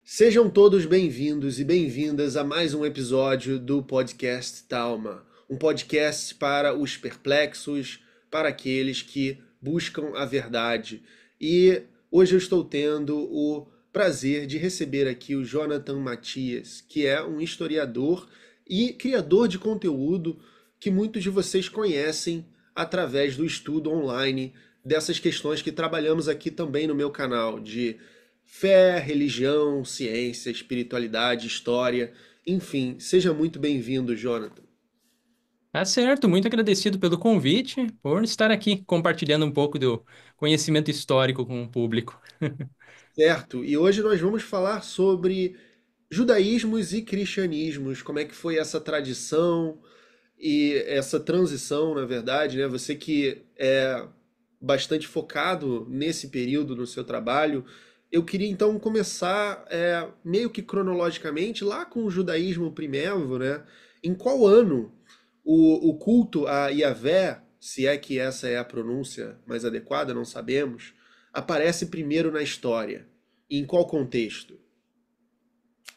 Sejam todos bem-vindos e bem-vindas a mais um episódio do podcast Talma, um podcast para os perplexos, para aqueles que buscam a verdade. E hoje eu estou tendo o prazer de receber aqui o Jonathan Matias, que é um historiador e criador de conteúdo que muitos de vocês conhecem através do estudo online dessas questões que trabalhamos aqui também no meu canal, de fé, religião, ciência, espiritualidade, história, enfim, seja muito bem-vindo, Jonathan. Tá certo, muito agradecido pelo convite, por estar aqui compartilhando um pouco do conhecimento histórico com o público. Certo, e hoje nós vamos falar sobre judaísmos e cristianismos, como é que foi essa tradição e essa transição, na verdade, né? Você que é bastante focado nesse período no seu trabalho, eu queria então começar meio que cronologicamente lá com o judaísmo primevo, né? Em qual ano o culto a Yahvé, se é que essa é a pronúncia mais adequada, não sabemos, aparece primeiro na história? E em qual contexto?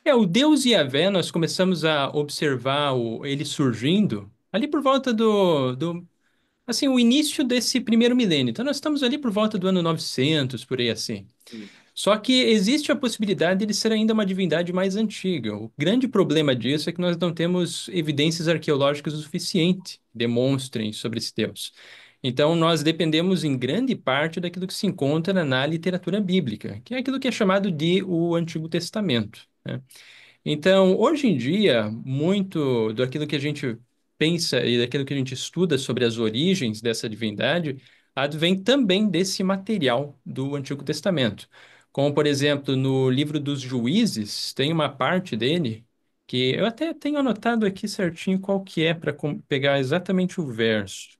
O Deus Yahvé, nós começamos a observar ele surgindo ali por volta assim, o início desse primeiro milênio. Então, nós estamos ali por volta do ano 900, por aí assim. Hum. Só que existe a possibilidade de ele ser ainda uma divindade mais antiga. O grande problema disso é que nós não temos evidências arqueológicas o suficiente que demonstrem sobre esse Deus. Então, nós dependemos em grande parte daquilo que se encontra na literatura bíblica, que é aquilo que é chamado de o Antigo Testamento, né? Então, hoje em dia, muito daquilo que a gente pensa e daquilo que a gente estuda sobre as origens dessa divindade advém também desse material do Antigo Testamento. Como, por exemplo, no livro dos Juízes, tem uma parte dele que eu até tenho anotado aqui certinho qual que é para pegar exatamente o verso,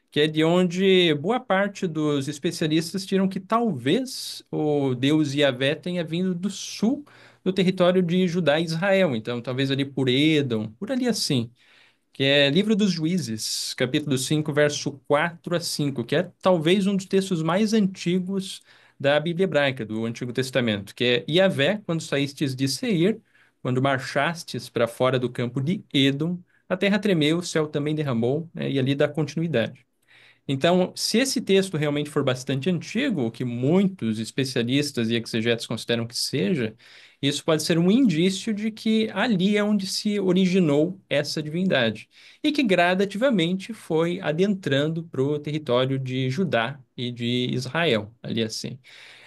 que é de onde boa parte dos especialistas tiram que talvez o deus Yahvé tenha vindo do sul do território de Judá e Israel, então talvez ali por Edom, por ali assim, que é Livro dos Juízes, capítulo 5, verso 4 a 5, que é talvez um dos textos mais antigos da Bíblia hebraica, do Antigo Testamento, que é Yahvé, quando saístes de Seir, quando marchastes para fora do campo de Edom, a terra tremeu, o céu também derramou, né, e ali dá continuidade. Então, se esse texto realmente for bastante antigo, o que muitos especialistas e exegetas consideram que seja, isso pode ser um indício de que ali é onde se originou essa divindade e que gradativamente foi adentrando para o território de Judá e de Israel, ali assim.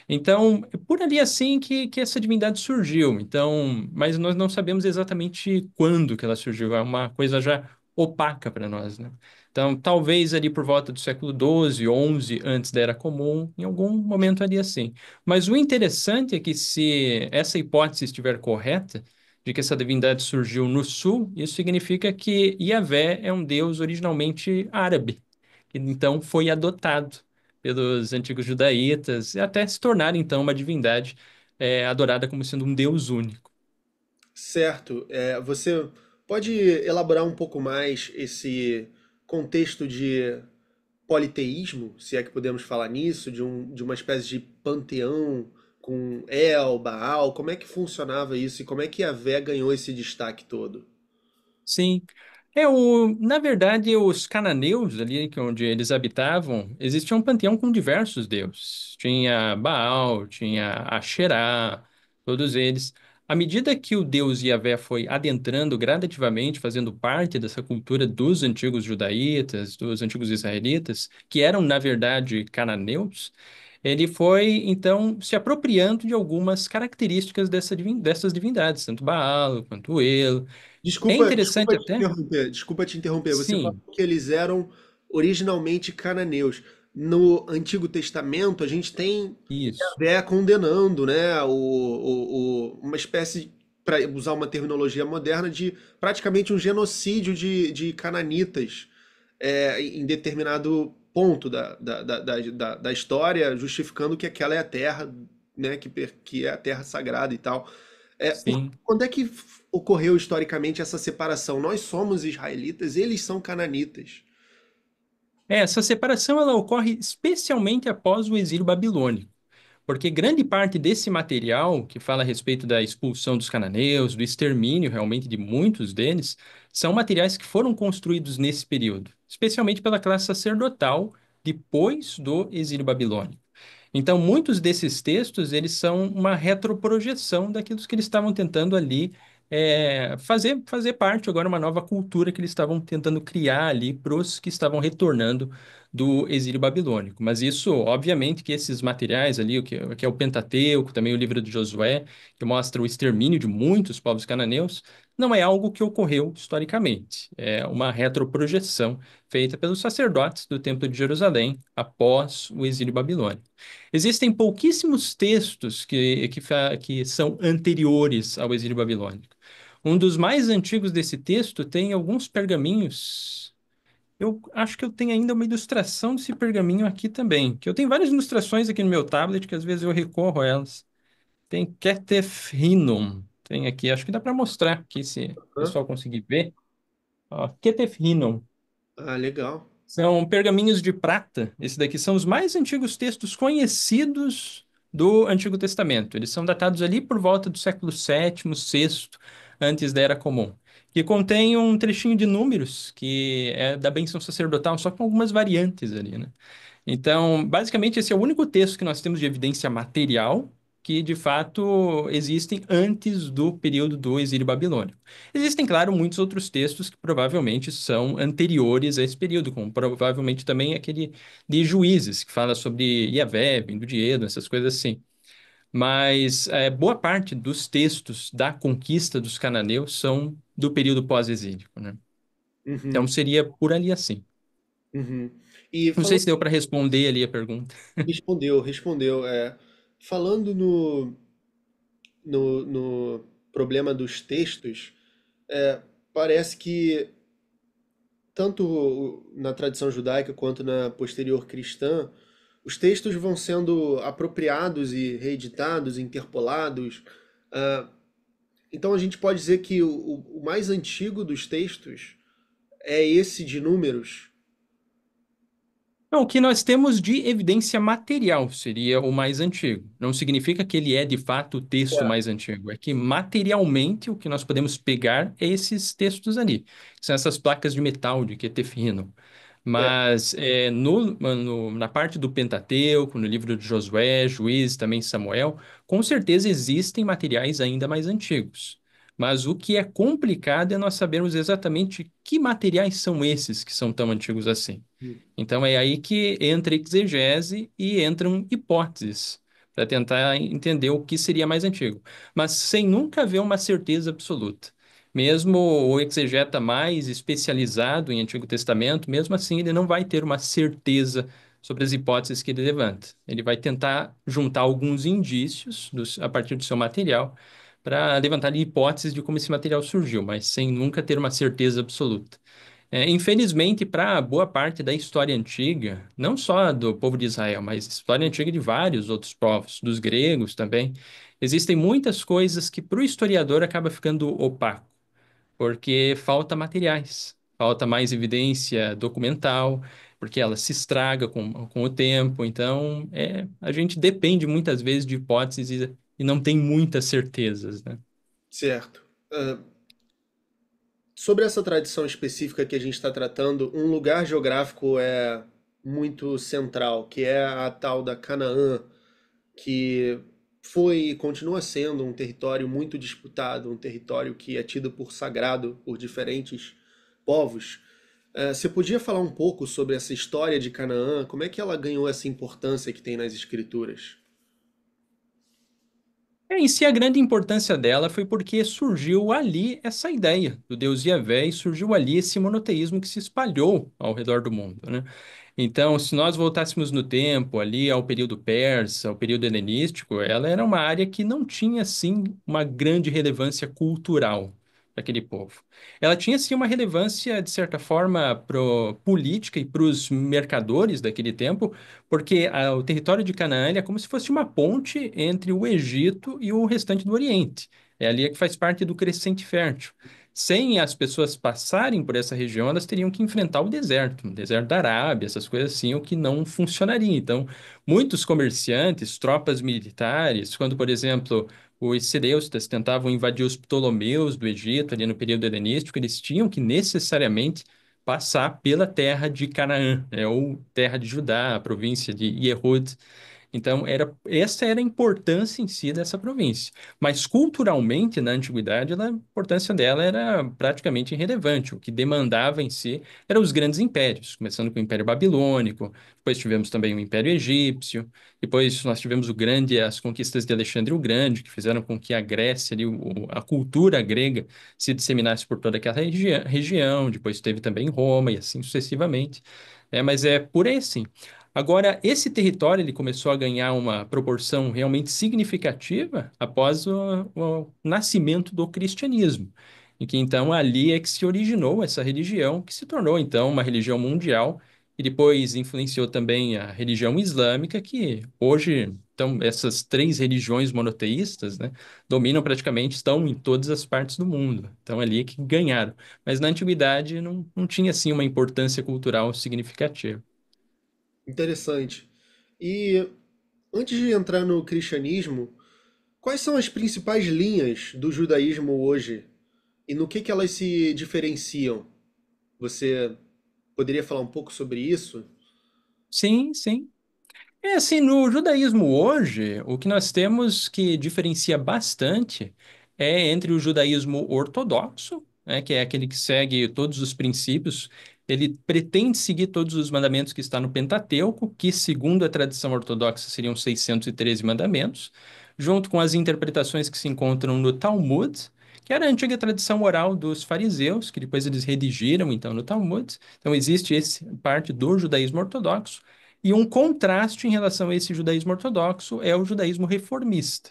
Então, é por ali assim que essa divindade surgiu. Então, mas nós não sabemos exatamente quando que ela surgiu. É uma coisa já opaca para nós, né? Então, talvez ali por volta do século XII, XI, antes da Era Comum, em algum momento ali assim. Mas o interessante é que se essa hipótese estiver correta, de que essa divindade surgiu no sul, isso significa que Yahvé é um deus originalmente árabe, que então foi adotado pelos antigos judaítas, e até se tornar então uma divindade adorada como sendo um Deus único. Certo, você pode elaborar um pouco mais esse contexto de politeísmo, se é que podemos falar nisso, de uma espécie de panteão com El, Baal, como é que funcionava isso e como é que a Vé ganhou esse destaque todo? Sim. Na verdade, os cananeus ali, que onde eles habitavam, existia um panteão com diversos deuses. Tinha Baal, tinha Asherá, todos eles. À medida que o deus Yahvé foi adentrando gradativamente, fazendo parte dessa cultura dos antigos judaítas, dos antigos israelitas, que eram, na verdade, cananeus, ele foi, então, se apropriando de algumas características dessas divindades, tanto Baal quanto El. É interessante até. Desculpa te interromper. Você falou Sim, que eles eram originalmente cananeus. No Antigo Testamento, a gente tem isso. Yahvé condenando, né, uma espécie, para usar uma terminologia moderna, de praticamente um genocídio de cananitas em determinado ponto da história, justificando que aquela é a terra, né, que é a terra sagrada e tal. Sim. Quando é que ocorreu historicamente essa separação? Nós somos israelitas, eles são cananitas. Essa separação ela ocorre especialmente após o exílio babilônico. porque grande parte desse material que fala a respeito da expulsão dos cananeus, do extermínio realmente de muitos deles, são materiais que foram construídos nesse período, especialmente pela classe sacerdotal depois do exílio babilônico. Então, muitos desses textos, eles são uma retroprojeção daquilo que eles estavam tentando ali fazer parte agora uma nova cultura que eles estavam tentando criar ali para os que estavam retornando do exílio babilônico. Mas isso, obviamente, que esses materiais ali, o que é o Pentateuco, também o livro de Josué, que mostra o extermínio de muitos povos cananeus, não é algo que ocorreu historicamente. É uma retroprojeção feita pelos sacerdotes do Templo de Jerusalém após o exílio babilônico. Existem pouquíssimos textos que são anteriores ao exílio babilônico. Um dos mais antigos desse texto tem alguns pergaminhos. Eu acho que eu tenho ainda uma ilustração desse pergaminho aqui também, que eu tenho várias ilustrações aqui no meu tablet, que às vezes eu recorro a elas. Tem Ketef Hinnom, tem aqui, acho que dá para mostrar aqui, se o Hã? pessoal conseguir ver. Ó, Ketef Hinnom. Ah, legal. São pergaminhos de prata. Esses daqui são os mais antigos textos conhecidos do Antigo Testamento. Eles são datados ali por volta do século sétimo, sexto, antes da Era Comum. Que contém um trechinho de números, que é da bênção sacerdotal, só com algumas variantes ali, né? Então, basicamente, esse é o único texto que nós temos de evidência material que, de fato, existem antes do período do exílio babilônico. Existem, claro, muitos outros textos que provavelmente são anteriores a esse período, como provavelmente também aquele de Juízes, que fala sobre Iavé, vindo de Edom, essas coisas assim. Mas boa parte dos textos da conquista dos cananeus são do período pós-exílico, né? Então, Uhum, seria por ali assim. uhum. E Não sei falando, se deu para responder ali a pergunta. respondeu. Falando no problema dos textos, parece que tanto na tradição judaica quanto na posterior cristã, os textos vão sendo apropriados e reeditados, interpolados. ah, então a gente pode dizer que o mais antigo dos textos é esse de Números. Não, o que nós temos de evidência material seria o mais antigo. Não significa que ele é de fato o texto mais antigo. É que materialmente o que nós podemos pegar é esses textos ali. Que são essas placas de metal de Ketefino. É, Mas na parte do Pentateuco, no livro de Josué, Juízes, também Samuel, com certeza existem materiais ainda mais antigos. Mas o que é complicado é nós sabermos exatamente que materiais são esses que são tão antigos assim. Então é aí que entra exegese e entram hipóteses para tentar entender o que seria mais antigo, mas sem nunca haver uma certeza absoluta. Mesmo o exegeta mais especializado em Antigo Testamento, mesmo assim ele não vai ter uma certeza sobre as hipóteses que ele levanta. Ele vai tentar juntar alguns indícios a partir do seu material para levantar ali hipóteses de como esse material surgiu, mas sem nunca ter uma certeza absoluta. Infelizmente, para boa parte da história antiga, não só do povo de Israel, mas história antiga de vários outros povos, dos gregos também, existem muitas coisas que para o historiador acaba ficando opaco, porque falta materiais, falta mais evidência documental, porque ela se estraga com o tempo. Então, a gente depende muitas vezes de hipóteses e não tem muitas certezas, né? certo. Ah, sobre essa tradição específica que a gente está tratando, um lugar geográfico é muito central, que é a tal da Canaã, que foi e continua sendo um território muito disputado, um território que é tido por sagrado por diferentes povos. Você podia falar um pouco sobre essa história de Canaã? Como é que ela ganhou essa importância que tem nas escrituras? Em si, a grande importância dela foi porque surgiu ali essa ideia do Deus Yahvé e surgiu ali esse monoteísmo que se espalhou ao redor do mundo, né? Então, se nós voltássemos no tempo, ali ao período persa, ao período helenístico, ela era uma área que não tinha, assim, uma grande relevância cultural para aquele povo. Ela tinha, sim, uma relevância, de certa forma, política e para os mercadores daquele tempo, porque o território de Canaã ele é como se fosse uma ponte entre o Egito e o restante do Oriente. É ali que faz parte do crescente fértil. sem as pessoas passarem por essa região, elas teriam que enfrentar o deserto da Arábia, essas coisas assim, o que não funcionaria. Então, muitos comerciantes, tropas militares, quando, por exemplo, os Seleucidas tentavam invadir os Ptolomeus do Egito, ali no período helenístico, eles tinham que necessariamente passar pela terra de Canaã, né, ou terra de Judá, a província de Yehud. Então, essa era a importância em si dessa província. Mas culturalmente, na antiguidade, a importância dela era praticamente irrelevante. O que demandava em si eram os grandes impérios, começando com o Império Babilônico, depois tivemos também o Império Egípcio, depois nós tivemos as conquistas de Alexandre o Grande, que fizeram com que a Grécia, ali, a cultura grega, se disseminasse por toda aquela região. Depois teve também Roma e assim sucessivamente. Mas é por aí sim. Agora, esse território ele começou a ganhar uma proporção realmente significativa após o nascimento do cristianismo, e que então ali é que se originou essa religião, que se tornou então uma religião mundial e depois influenciou também a religião islâmica, que hoje, então, essas três religiões monoteístas, né, dominam praticamente, estão em todas as partes do mundo. Então, ali é que ganharam. Mas na antiguidade não tinha assim uma importância cultural significativa. Interessante. E antes de entrar no cristianismo, quais são as principais linhas do judaísmo hoje e no que elas se diferenciam? Você poderia falar um pouco sobre isso? Sim, sim. É assim, no judaísmo hoje, o que nós temos que diferencia bastante é entre o judaísmo ortodoxo, né, que é aquele que segue todos os princípios, ele pretende seguir todos os mandamentos que está no Pentateuco, que segundo a tradição ortodoxa seriam 613 mandamentos, junto com as interpretações que se encontram no Talmud, que era a antiga tradição oral dos fariseus, que depois eles redigiram então no Talmud. Então existe esse parte do judaísmo ortodoxo. E um contraste em relação a esse judaísmo ortodoxo é o judaísmo reformista,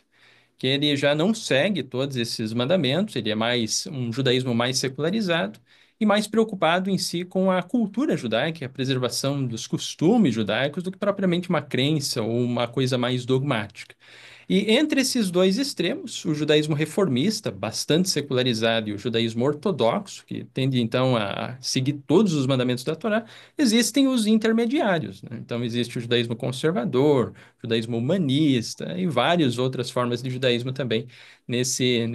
que ele já não segue todos esses mandamentos, ele é mais um judaísmo mais secularizado e mais preocupado em si com a cultura judaica, a preservação dos costumes judaicos, do que propriamente uma crença ou uma coisa mais dogmática. E entre esses dois extremos, o judaísmo reformista, bastante secularizado, e o judaísmo ortodoxo, que tende então a seguir todos os mandamentos da Torá, existem os intermediários, né? Então existe o judaísmo conservador, o judaísmo humanista e várias outras formas de judaísmo também nesse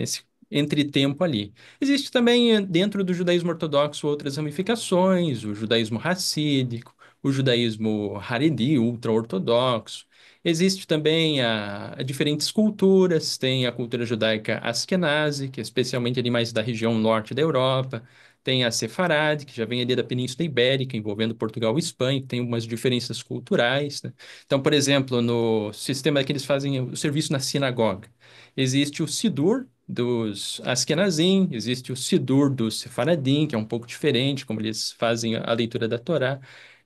entretempo ali. Existe também dentro do judaísmo ortodoxo outras ramificações, o judaísmo racídico, o judaísmo haredi, ultra-ortodoxo. Existe também a diferentes culturas, tem a cultura judaica Askenazi, que é especialmente ali mais da região norte da Europa, tem a Sefarade, que já vem ali da Península Ibérica, envolvendo Portugal e Espanha, que tem umas diferenças culturais, né? Então, por exemplo, no sistema que eles fazem o serviço na sinagoga, existe o Sidur dos Askenazim, existe o Sidur dos Sefaradim, que é um pouco diferente, como eles fazem a leitura da Torá.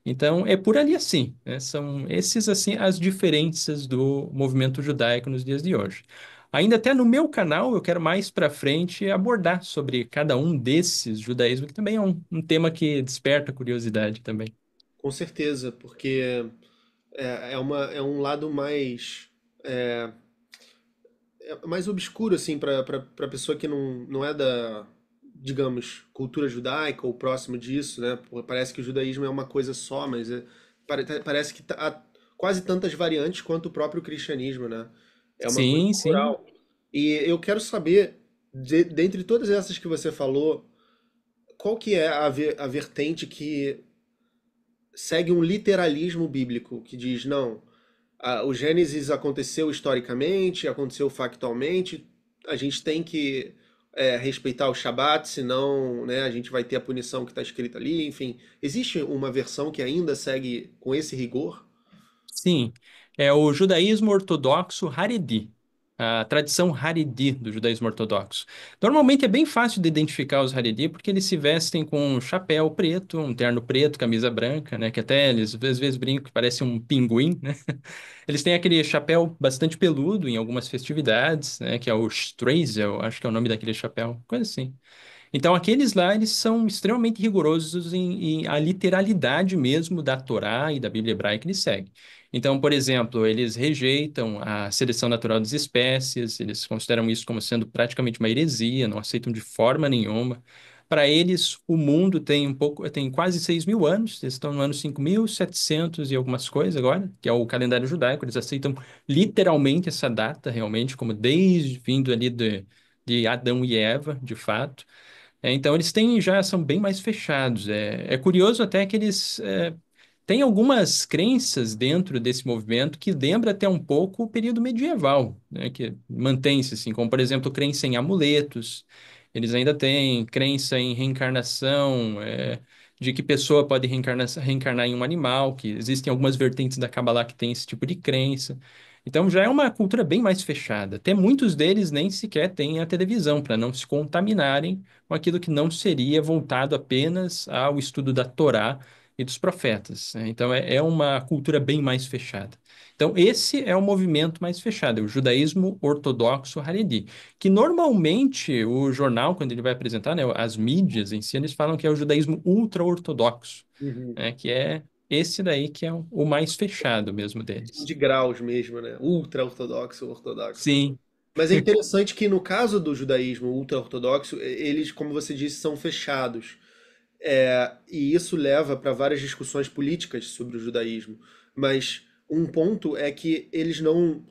Então, é por ali assim, né? São esses assim as diferenças do movimento judaico nos dias de hoje. Ainda até no meu canal, eu quero mais para frente abordar sobre cada um desses judaísmos, que também é um tema que desperta curiosidade também. Com certeza, porque é um lado mais obscuro, assim, para pessoa que não é da, digamos, cultura judaica ou próximo disso, né? Parece que o judaísmo é uma coisa só, mas parece que há quase tantas variantes quanto o próprio cristianismo, né? É uma coisa Sim, sim. plural. E eu quero saber, dentre todas essas que você falou, qual que é a vertente que segue um literalismo bíblico, que diz, não, o Gênesis aconteceu historicamente, aconteceu factualmente, a gente tem que respeitar o Shabat, senão, né, a gente vai ter a punição que está escrita ali, enfim. Existe uma versão que ainda segue com esse rigor? Sim, é o judaísmo ortodoxo Haredi, a tradição Haredi do judaísmo ortodoxo. Normalmente é bem fácil de identificar os Haredi porque eles se vestem com um chapéu preto, um terno preto, camisa branca, né? Que até eles às vezes brincam que parece um pinguim, né? Eles têm aquele chapéu bastante peludo em algumas festividades, né? Que é o Streisel, acho que é o nome daquele chapéu, coisa assim. Então, aqueles lá, eles são extremamente rigorosos em a literalidade mesmo da Torá e da Bíblia hebraica que eles seguem. Então, por exemplo, eles rejeitam a seleção natural das espécies, eles consideram isso como sendo praticamente uma heresia, não aceitam de forma nenhuma. Para eles, o mundo tem quase 6.000 anos, eles estão no ano 5.700 e algumas coisas agora, que é o calendário judaico, eles aceitam literalmente essa data, realmente, como desde vindo ali de Adão e Eva, de fato. Então, eles são bem mais fechados. É curioso até que eles têm algumas crenças dentro desse movimento que lembra até um pouco o período medieval, né? Que mantém-se assim, como, por exemplo, crença em amuletos. Eles ainda têm crença em reencarnação, de que pessoa pode reencarnar em um animal, que existem algumas vertentes da Kabbalah que têm esse tipo de crença. Então já é uma cultura bem mais fechada. Até muitos deles nem sequer têm a televisão, para não se contaminarem com aquilo que não seria voltado apenas ao estudo da Torá e dos profetas, né? Então é uma cultura bem mais fechada. Então esse é o movimento mais fechado, é o judaísmo ortodoxo Haredi, que normalmente o jornal, quando ele vai apresentar, né, as mídias em si, eles falam que é o judaísmo ultra-ortodoxo, Uhum. né, que é esse daí que é o mais fechado mesmo Questão deles. de graus mesmo, né? Ultra-ortodoxo, ortodoxo. Sim, Mas é interessante que no caso do judaísmo ultra-ortodoxo, eles, como você disse, são fechados. E isso leva para várias discussões políticas sobre o judaísmo. Mas um ponto é que eles não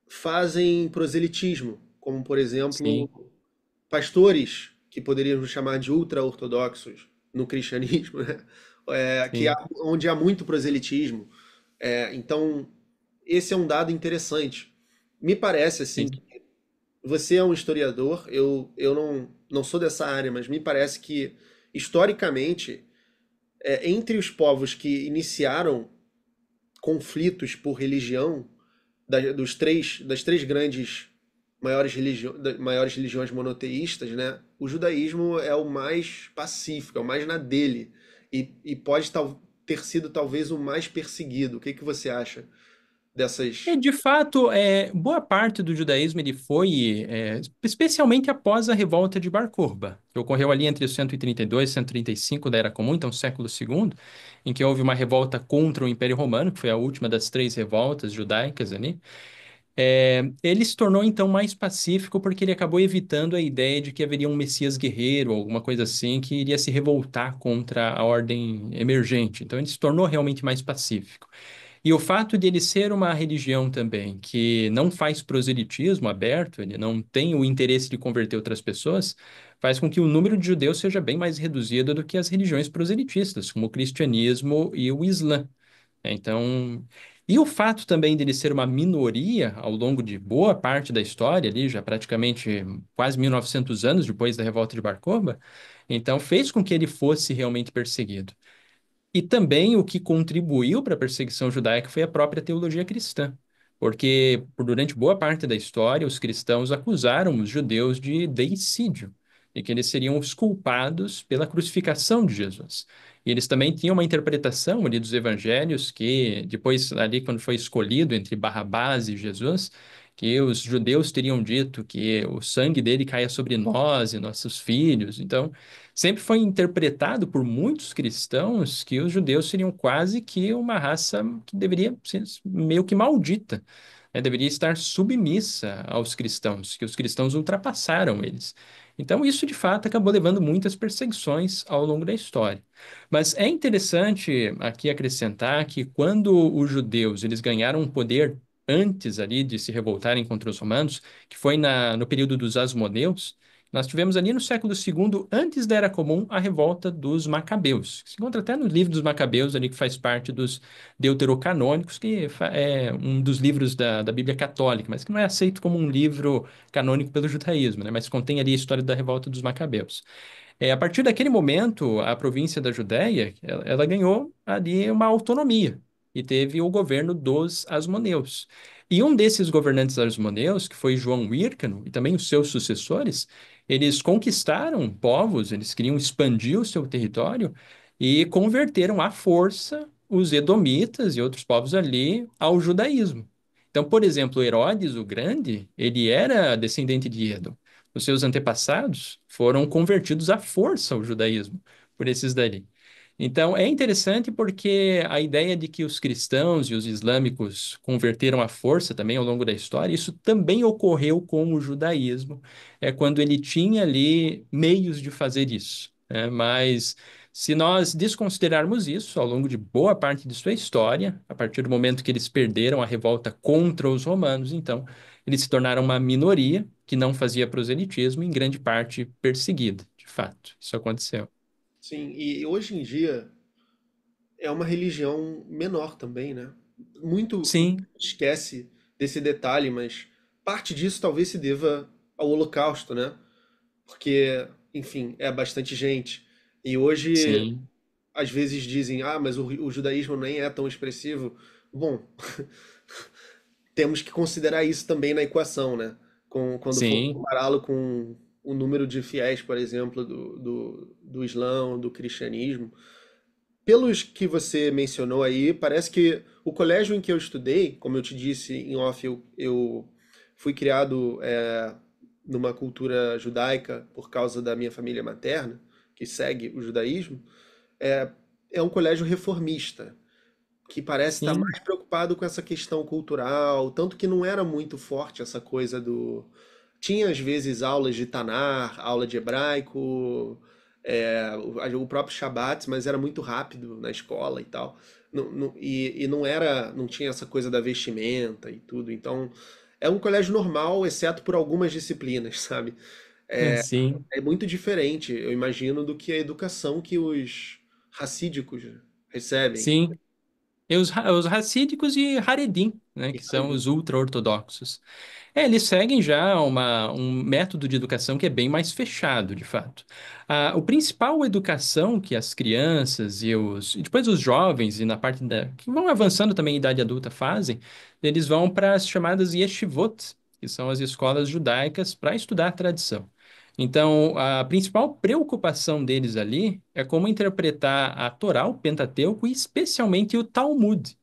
fazem proselitismo, como por exemplo sim, pastores que poderíamos chamar de ultra-ortodoxos no cristianismo, né? sim, Onde há muito proselitismo. Então, esse é um dado interessante. Me parece assim que sim. você é um historiador, eu não sou dessa área, mas me parece que historicamente, entre os povos que iniciaram conflitos por religião, das três grandes maiores religiões monoteístas, né? O judaísmo é o mais pacífico, é o mais na dele. E pode ter sido talvez o mais perseguido. O que que você acha E, dessas. de fato, boa parte do judaísmo ele foi, especialmente após a revolta de Bar Kokhba, que ocorreu ali entre o 132 e 135 da Era Comum, então século segundo, em que houve uma revolta contra o Império Romano, que foi a última das três revoltas judaicas ali. Ele se tornou então mais pacífico porque ele acabou evitando a ideia de que haveria um Messias guerreiro, alguma coisa assim, que iria se revoltar contra a ordem emergente. Então ele se tornou realmente mais pacífico. E o fato de ele ser uma religião também que não faz proselitismo aberto, ele não tem o interesse de converter outras pessoas, faz com que o número de judeus seja bem mais reduzido do que as religiões proselitistas, como o cristianismo e o islã. Então, e o fato também dele ser uma minoria ao longo de boa parte da história, ali, já praticamente quase 1.900 anos depois da revolta de Bar Kokhba, então fez com que ele fosse realmente perseguido. E também o que contribuiu para a perseguição judaica foi a própria teologia cristã, porque durante boa parte da história os cristãos acusaram os judeus de deicídio e que eles seriam os culpados pela crucificação de Jesus. E eles também tinham uma interpretação ali dos evangelhos que depois ali quando foi escolhido entre Barrabás e Jesus, que os judeus teriam dito que o sangue dele caia sobre nós e nossos filhos. Então, sempre foi interpretado por muitos cristãos que os judeus seriam quase que uma raça que deveria ser meio que maldita, né? Deveria estar submissa aos cristãos, que os cristãos ultrapassaram eles. Então, isso de fato acabou levando muitas perseguições ao longo da história. Mas é interessante aqui acrescentar que quando os judeus eles ganharam um poder antes ali de se revoltarem contra os romanos, que foi no período dos Asmoneus, nós tivemos ali no século II, antes da Era Comum, a revolta dos Macabeus, que se encontra até no livro dos Macabeus, ali que faz parte dos Deuterocanônicos, que é um dos livros da Bíblia Católica, mas que não é aceito como um livro canônico pelo judaísmo, né? Mas contém ali a história da revolta dos Macabeus. A partir daquele momento, a província da Judéia, ela ganhou ali uma autonomia e teve o governo dos Asmoneus. E um desses governantes asmoneus, que foi João Hírcano, e também os seus sucessores, eles conquistaram povos, eles queriam expandir o seu território e converteram à força os edomitas e outros povos ali ao judaísmo. Então, por exemplo, Herodes o Grande, ele era descendente de Edom. os seus antepassados foram convertidos à força ao judaísmo por esses dali. Então, é interessante porque a ideia de que os cristãos e os islâmicos converteram à força também ao longo da história, isso também ocorreu com o judaísmo, quando ele tinha ali meios de fazer isso, né? Mas se nós desconsiderarmos isso ao longo de boa parte de sua história, a partir do momento que eles perderam a revolta contra os romanos, então eles se tornaram uma minoria que não fazia proselitismo, em grande parte perseguida, de fato. Isso aconteceu. Sim, e hoje em dia é uma religião menor também, né? Muito Sim, esquece desse detalhe, mas parte disso talvez se deva ao Holocausto, né? Porque, enfim, é bastante gente. E hoje, sim, às vezes dizem, ah, mas o judaísmo nem é tão expressivo. Bom, temos que considerar isso também na equação, né? Quando for sim, compará-lo com o número de fiéis, por exemplo, do Islã, do cristianismo. Pelos que você mencionou aí, parece que o colégio em que eu estudei, como eu te disse em off, eu fui criado numa cultura judaica por causa da minha família materna, que segue o judaísmo, é, é um colégio reformista, que parece estar sim, mais preocupado com essa questão cultural, tanto que não era muito forte essa coisa do. Tinha às vezes aulas de Tanar, aula de hebraico, o próprio Shabat, mas era muito rápido na escola e tal. E não era, não tinha essa coisa da vestimenta e tudo. Então, é um colégio normal, exceto por algumas disciplinas, sabe? sim, É muito diferente, eu imagino, do que a educação que os racídicos recebem. sim. E os racídicos e Haredim, né, E que são os ultra-ortodoxos. Eles seguem já um método de educação que é bem mais fechado, de fato. O principal educação que as crianças e depois os jovens, e na parte que vão avançando também em idade adulta fazem, eles vão para as chamadas yeshivot, que são as escolas judaicas para estudar a tradição. Então, a principal preocupação deles ali é como interpretar a Torá, o Pentateuco, e especialmente o Talmud,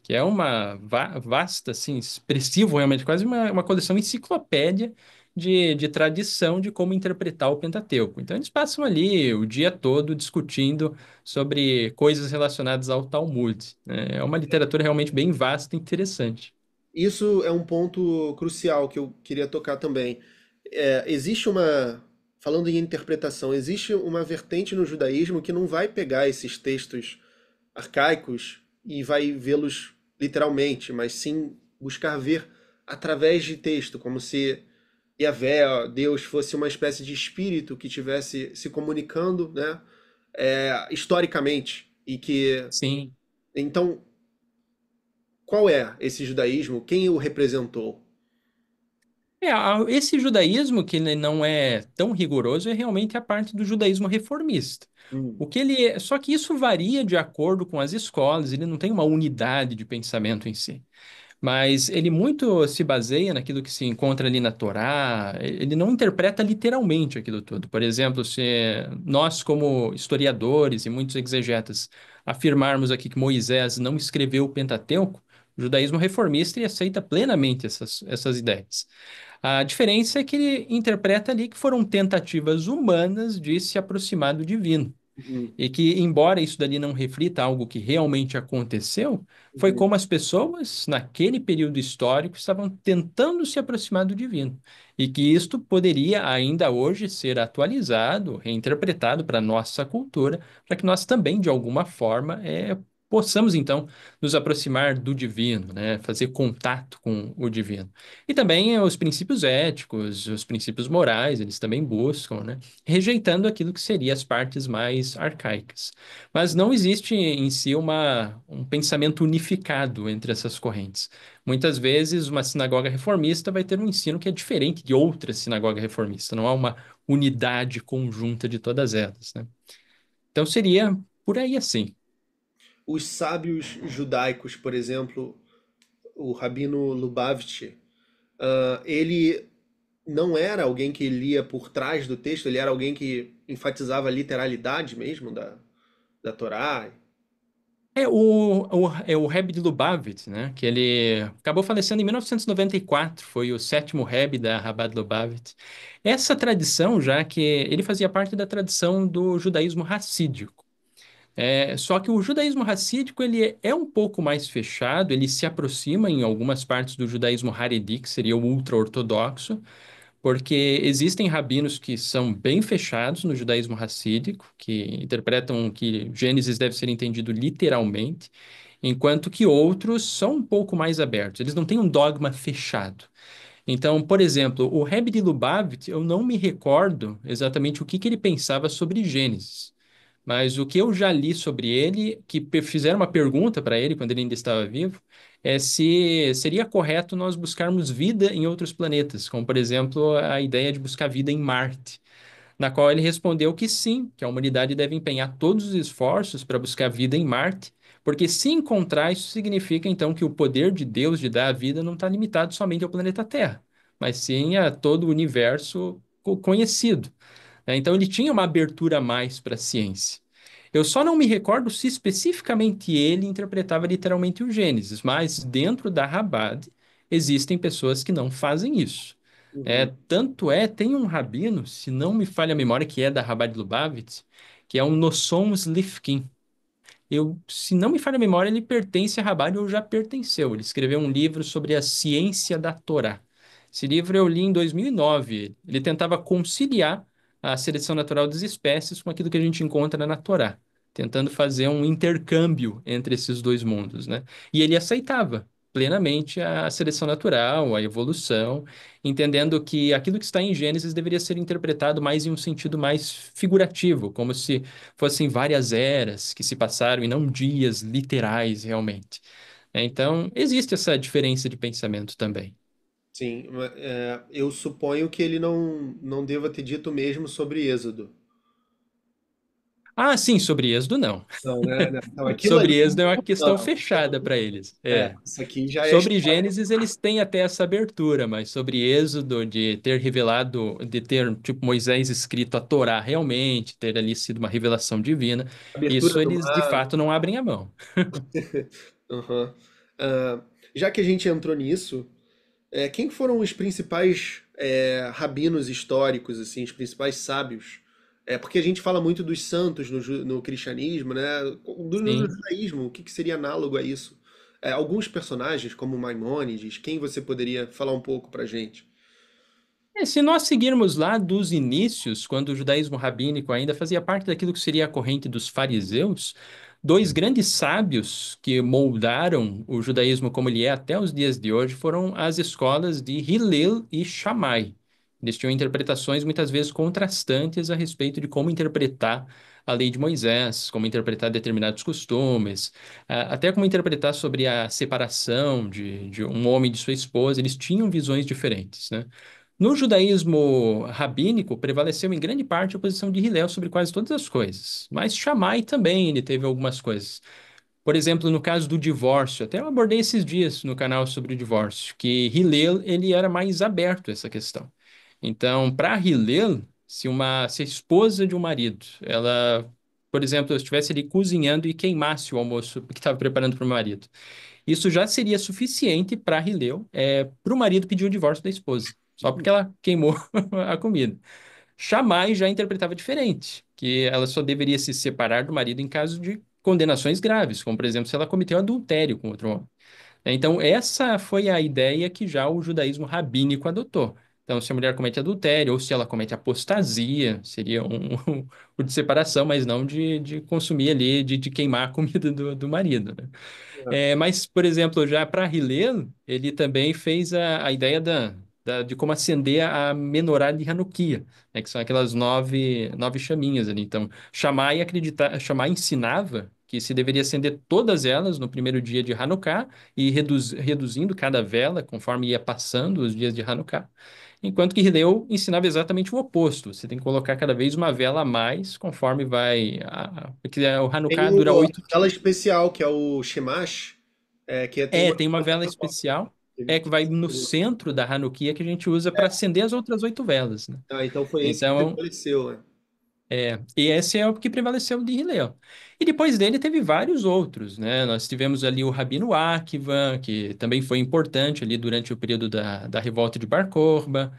que é uma vasta, assim, expressivo realmente, quase uma coleção enciclopédia de tradição de como interpretar o Pentateuco. Então, eles passam ali o dia todo discutindo sobre coisas relacionadas ao Talmud, né? É uma literatura realmente bem vasta e interessante. isso é um ponto crucial que eu queria tocar também. Existe uma, falando em interpretação, existe uma vertente no judaísmo que não vai pegar esses textos arcaicos e vai vê-los literalmente, mas sim buscar ver através de texto, como se Yahvé, ó, Deus, fosse uma espécie de espírito que tivesse se comunicando, né, historicamente. E que, Sim. então, qual é esse judaísmo? Quem o representou? Esse judaísmo que ele não é tão rigoroso é realmente a parte do judaísmo reformista. Hum, Só que isso varia de acordo com as escolas, ele não tem uma unidade de pensamento em si. Mas ele muito se baseia naquilo que se encontra ali na Torá, ele não interpreta literalmente aquilo tudo. Por exemplo, se nós, como historiadores e muitos exegetas, afirmarmos aqui que Moisés não escreveu o Pentateuco, o judaísmo reformista ele aceita plenamente essas ideias. A diferença é que ele interpreta ali que foram tentativas humanas de se aproximar do divino. uhum, E que, embora isso dali não reflita algo que realmente aconteceu, foi uhum. como as pessoas, naquele período histórico, estavam tentando se aproximar do divino. E que isto poderia ainda hoje ser atualizado, reinterpretado para a nossa cultura, para que nós também, de alguma forma, possamos, então, nos aproximar do divino, né? Fazer contato com o divino. E também os princípios éticos, os princípios morais, eles também buscam, né? Rejeitando aquilo que seria as partes mais arcaicas. Mas não existe em si um pensamento unificado entre essas correntes. Muitas vezes, uma sinagoga reformista vai ter um ensino que é diferente de outra sinagoga reformista. Não há uma unidade conjunta de todas elas, né? Então seria por aí assim. Os sábios judaicos, por exemplo, o Rabino Lubavitch, ele não era alguém que lia por trás do texto, ele era alguém que enfatizava a literalidade mesmo da Torá. É o Rebbe de Lubavitch, né? Que ele acabou falecendo em 1994, foi o sétimo Rebbe da Chabad Lubavitch. Essa tradição, já que ele fazia parte da tradição do judaísmo racídico. Só que o judaísmo racídico ele é um pouco mais fechado, ele se aproxima em algumas partes do judaísmo Haredi, que seria o ultra-ortodoxo, porque existem rabinos que são bem fechados no judaísmo racídico, que interpretam que Gênesis deve ser entendido literalmente, enquanto que outros são um pouco mais abertos. Eles não têm um dogma fechado. Então, por exemplo, o Rebbe de Lubavitch, eu não me recordo exatamente o que que ele pensava sobre Gênesis. Mas o que eu já li sobre ele, que fizeram uma pergunta para ele quando ele ainda estava vivo, é se seria correto nós buscarmos vida em outros planetas, como por exemplo a ideia de buscar vida em Marte, na qual ele respondeu que sim, que a humanidade deve empenhar todos os esforços para buscar vida em Marte, porque se encontrar, isso significa então que o poder de Deus de dar a vida não está limitado somente ao planeta Terra, mas sim a todo o universo conhecido, né? Então ele tinha uma abertura a mais para a ciência. Eu só não me recordo se especificamente ele interpretava literalmente o Gênesis, mas dentro da Rabbad existem pessoas que não fazem isso. Uhum. Tanto tem um rabino, se não me falha a memória, que é da Rabbad Lubavitch, que é um Nosson Slifkin. Se não me falha a memória, ele pertence a Rabbad ou já pertenceu. Ele escreveu um livro sobre a ciência da Torá. Esse livro eu li em 2009. Ele tentava conciliar a seleção natural das espécies com aquilo que a gente encontra na Torá, tentando fazer um intercâmbio entre esses dois mundos, né? E ele aceitava plenamente a seleção natural, a evolução, entendendo que aquilo que está em Gênesis deveria ser interpretado mais em um sentido mais figurativo, como se fossem várias eras que se passaram e não dias literais realmente. Então, existe essa diferença de pensamento também. Sim, eu suponho que ele não deva ter dito o mesmo sobre Êxodo. Ah, sim, sobre Êxodo, não. Não, né? Não, aquilo ali Sobre Êxodo é uma questão não. fechada para eles. Isso aqui já é Sobre Gênesis, eles têm até essa abertura, mas sobre Êxodo, de ter revelado, de ter, tipo, Moisés escrito a Torá realmente, ter ali sido uma revelação divina, abertura isso do eles de mar. fato não abrem a mão. Aham. Ah, já que a gente entrou nisso, quem foram os principais rabinos históricos, assim, os principais sábios? Porque a gente fala muito dos santos no cristianismo, né? No Sim. judaísmo, o que seria análogo a isso? Alguns personagens, como Maimônides, quem você poderia falar um pouco pra gente? Se nós seguirmos lá dos inícios, quando o judaísmo rabínico ainda fazia parte daquilo que seria a corrente dos fariseus, dois grandes sábios que moldaram o judaísmo como ele é até os dias de hoje foram as escolas de Hillel e Shammai. Eles tinham interpretações muitas vezes contrastantes a respeito de como interpretar a lei de Moisés, como interpretar determinados costumes, até como interpretar sobre a separação de um homem de sua esposa. Eles tinham visões diferentes, né? No judaísmo rabínico, prevaleceu em grande parte a posição de Hillel sobre quase todas as coisas. Mas Shammai também ele teve algumas coisas. Por exemplo, no caso do divórcio, até eu abordei esses dias no canal sobre o divórcio, que Hillel ele era mais aberto a essa questão. Então, para Hillel, se a esposa de um marido, ela, por exemplo, estivesse ali cozinhando e queimasse o almoço que estava preparando para o marido, isso já seria suficiente para Rileu, para o marido pedir o divórcio da esposa, só porque ela queimou a comida. Shammai já interpretava diferente, que ela só deveria se separar do marido em caso de condenações graves, como por exemplo, se ela cometeu adultério com outro homem. Então, essa foi a ideia que já o judaísmo rabínico adotou. Então, se a mulher comete adultério ou se ela comete apostasia, seria o de separação, mas não de consumir ali, de queimar a comida do marido, né? Mas, por exemplo, já para Hillel, ele também fez a ideia de como acender a menorá de Hanukkah, né, que são aquelas nove chaminhas ali. Então, Shammai ensinava que se deveria acender todas elas no primeiro dia de Hanukkah e reduzindo cada vela conforme ia passando os dias de Hanukkah. Enquanto que Hillel ensinava exatamente o oposto. Você tem que colocar cada vez uma vela a mais conforme vai. Porque o Tem Hanukkah dura a 8 dias. tela especial, que é o Shemash, tem uma. Tem uma vela especial, que vai no centro da Hanukkah que a gente usa para É. acender as outras 8 velas, né? Ah, então foi esse que Então, prevaleceu, né? E esse é o que prevaleceu de Hillel. E depois dele teve vários outros, né? Nós tivemos ali o Rabino Akiva, que também foi importante ali durante o período da revolta de Bar Kokhba.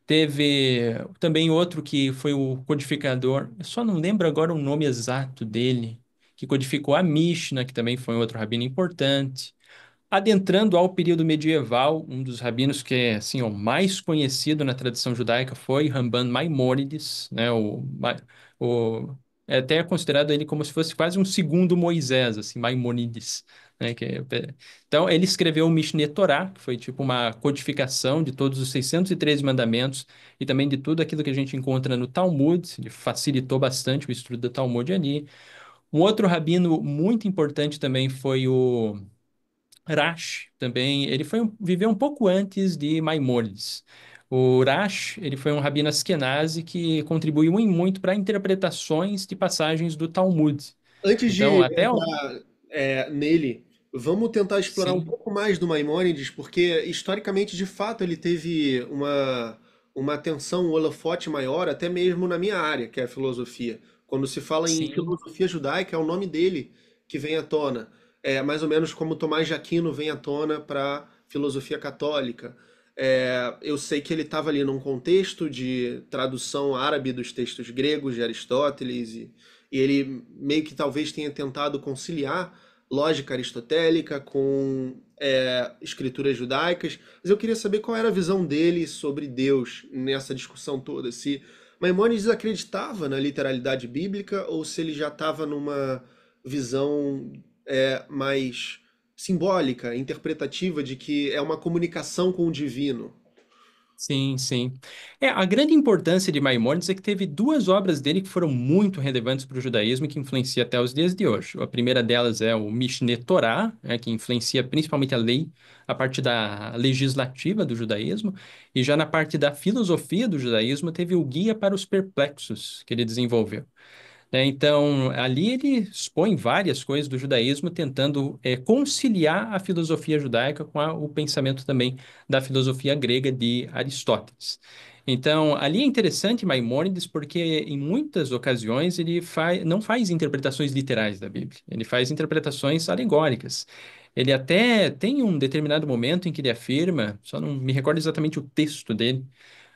Teve também outro que foi o codificador, eu só não lembro agora o nome exato dele, que codificou a Mishnah, que também foi outro rabino importante. Adentrando ao período medieval, um dos rabinos que é assim, o mais conhecido na tradição judaica foi Ramban Maimônides, né? O, é até considerado ele como se fosse quase um segundo Moisés, assim, Maimônides, né? Então, ele escreveu o Mishneh Torah, que foi tipo uma codificação de todos os 613 mandamentos e também de tudo aquilo que a gente encontra no Talmud. Ele facilitou bastante o estudo do Talmud ali. Um outro rabino muito importante também foi o Rash também, ele viveu um pouco antes de Maimônides. O Rash, ele foi um rabino askenazi que contribuiu em muito para interpretações de passagens do Talmud. Antes Então, de até o... entrar nele, vamos tentar explorar um Sim, pouco mais do Maimônides, porque historicamente, de fato, ele teve uma atenção, um holofote maior, até mesmo na minha área, que é a filosofia. Quando se fala em sim, filosofia judaica, é o nome dele que vem à tona. É mais ou menos como Tomás de Aquino vem à tona para filosofia católica. Eu sei que ele estava ali num contexto de tradução árabe dos textos gregos de Aristóteles e ele meio que talvez tenha tentado conciliar lógica aristotélica com escrituras judaicas, mas eu queria saber qual era a visão dele sobre Deus nessa discussão toda, se Maimônides acreditava na literalidade bíblica ou se ele já estava numa visão mais simbólica, interpretativa, de que é uma comunicação com o divino. sim, sim. A grande importância de Maimônides é que teve duas obras dele que foram muito relevantes para o judaísmo e que influenciam até os dias de hoje. A primeira delas é o Mishneh Torah, né, que influencia principalmente a lei, a parte da legislativa do judaísmo, e já na parte da filosofia do judaísmo teve o Guia para os Perplexos, que ele desenvolveu, né? Então, ali ele expõe várias coisas do judaísmo, tentando conciliar a filosofia judaica com o pensamento também da filosofia grega de Aristóteles. Então, ali é interessante Maimônides, porque em muitas ocasiões ele não faz interpretações literais da Bíblia, ele faz interpretações alegóricas. Ele até tem um determinado momento em que ele afirma, só não me recordo exatamente o texto dele,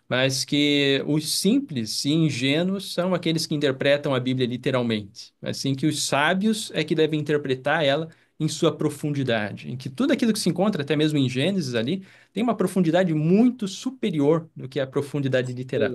mas que os simples e ingênuos são aqueles que interpretam a Bíblia literalmente, assim que os sábios é que devem interpretar ela em sua profundidade, em que tudo aquilo que se encontra, até mesmo em Gênesis ali, tem uma profundidade muito superior do que a profundidade literal.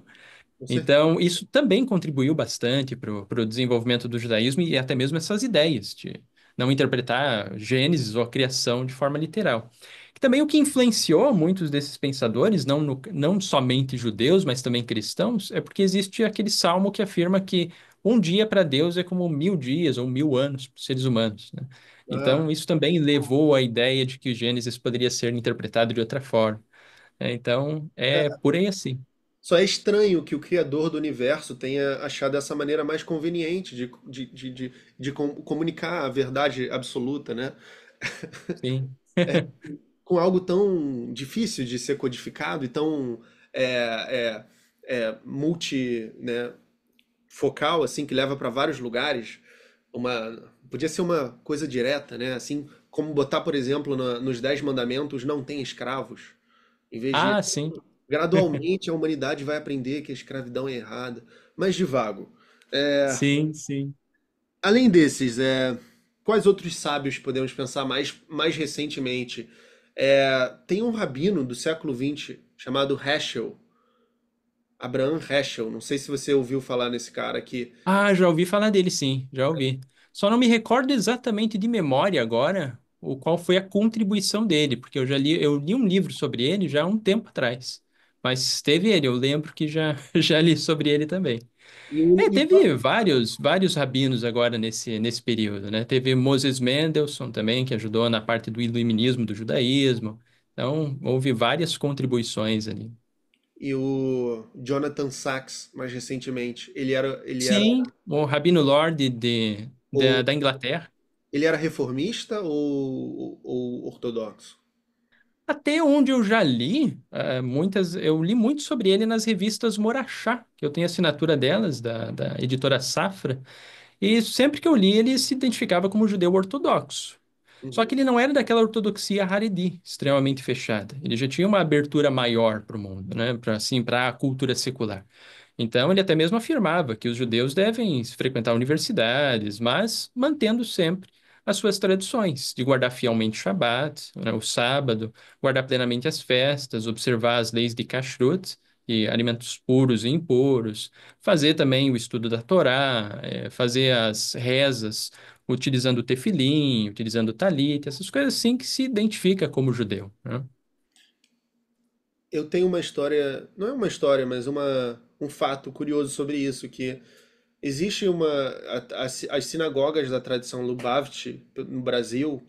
Com certeza. Então, isso também contribuiu bastante para o desenvolvimento do judaísmo e até mesmo essas ideias de não interpretar Gênesis ou a criação de forma literal. E também o que influenciou muitos desses pensadores, não somente judeus, mas também cristãos, é porque existe aquele salmo que afirma que um dia para Deus é como 1000 dias ou 1000 anos para os seres humanos, né? Ah, Então, isso também levou à ideia de que o Gênesis poderia ser interpretado de outra forma, né? Então, é é. por aí assim. Só é estranho que o criador do universo tenha achado essa maneira mais conveniente de comunicar a verdade absoluta, né? Sim. Com algo tão difícil de ser codificado e tão é, multi, né, focal, assim, que leva para vários lugares. Podia ser uma coisa direta, né? Assim, como botar, por exemplo, nos Dez Mandamentos, não tem escravos. Em vez de Ah, sim. gradualmente a humanidade vai aprender que a escravidão é errada, mas de vago. É, Sim, sim. além desses, quais outros sábios podemos pensar mais recentemente? Tem um rabino do século XX chamado Heschel, Abraham Heschel. Não sei se você ouviu falar nesse cara aqui. Ah, já ouvi falar dele, sim, já ouvi. Só não me recordo exatamente de memória agora o qual foi a contribuição dele, porque eu li um livro sobre ele já há um tempo atrás. Mas teve ele, eu lembro que já, já li sobre ele também. E, o- e Teve vários rabinos agora nesse período, né? Teve Moses Mendelssohn também, que ajudou na parte do iluminismo do judaísmo. Então, houve várias contribuições ali. e o Jonathan Sachs, mais recentemente, Sim, o Rabino Lorde ou, da Inglaterra. ele era reformista ou ortodoxo? Até onde eu já li, eu li muito sobre ele nas revistas Morachá, que eu tenho assinatura delas, da editora Safra, e sempre que eu li, ele se identificava como judeu ortodoxo. Só que Uhum. ele não era daquela ortodoxia Haredi, extremamente fechada. Ele já tinha uma abertura maior para o mundo, né? Para assim, para a cultura secular. Então, ele até mesmo afirmava que os judeus devem frequentar universidades, mas mantendo sempre as suas tradições de guardar fielmente o Shabat, né, o sábado, guardar plenamente as festas, observar as leis de Kashrut, e alimentos puros e impuros, fazer também o estudo da Torá, fazer as rezas utilizando o tefilim, utilizando o talit, essas coisas assim que se identifica como judeu, né? Eu tenho uma história, não é uma história, mas um fato curioso sobre isso, que existe as sinagogas da tradição Lubavitch no Brasil,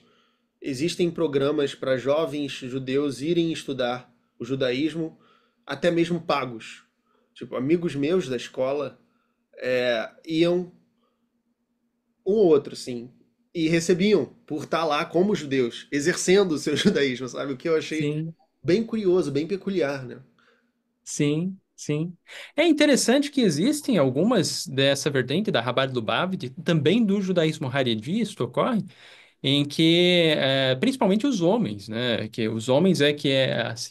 existem programas para jovens judeus irem estudar o judaísmo, até mesmo pagos. Tipo, amigos meus da escola iam um ou outro, assim, e recebiam por estar lá como judeus, exercendo o seu judaísmo, sabe? O que eu achei Sim. bem curioso, bem peculiar, né? Sim, sim. É interessante que existem algumas dessa vertente da Chabad Lubavitch, também do judaísmo Haredi, isso ocorre, em que, principalmente os homens, né, que os homens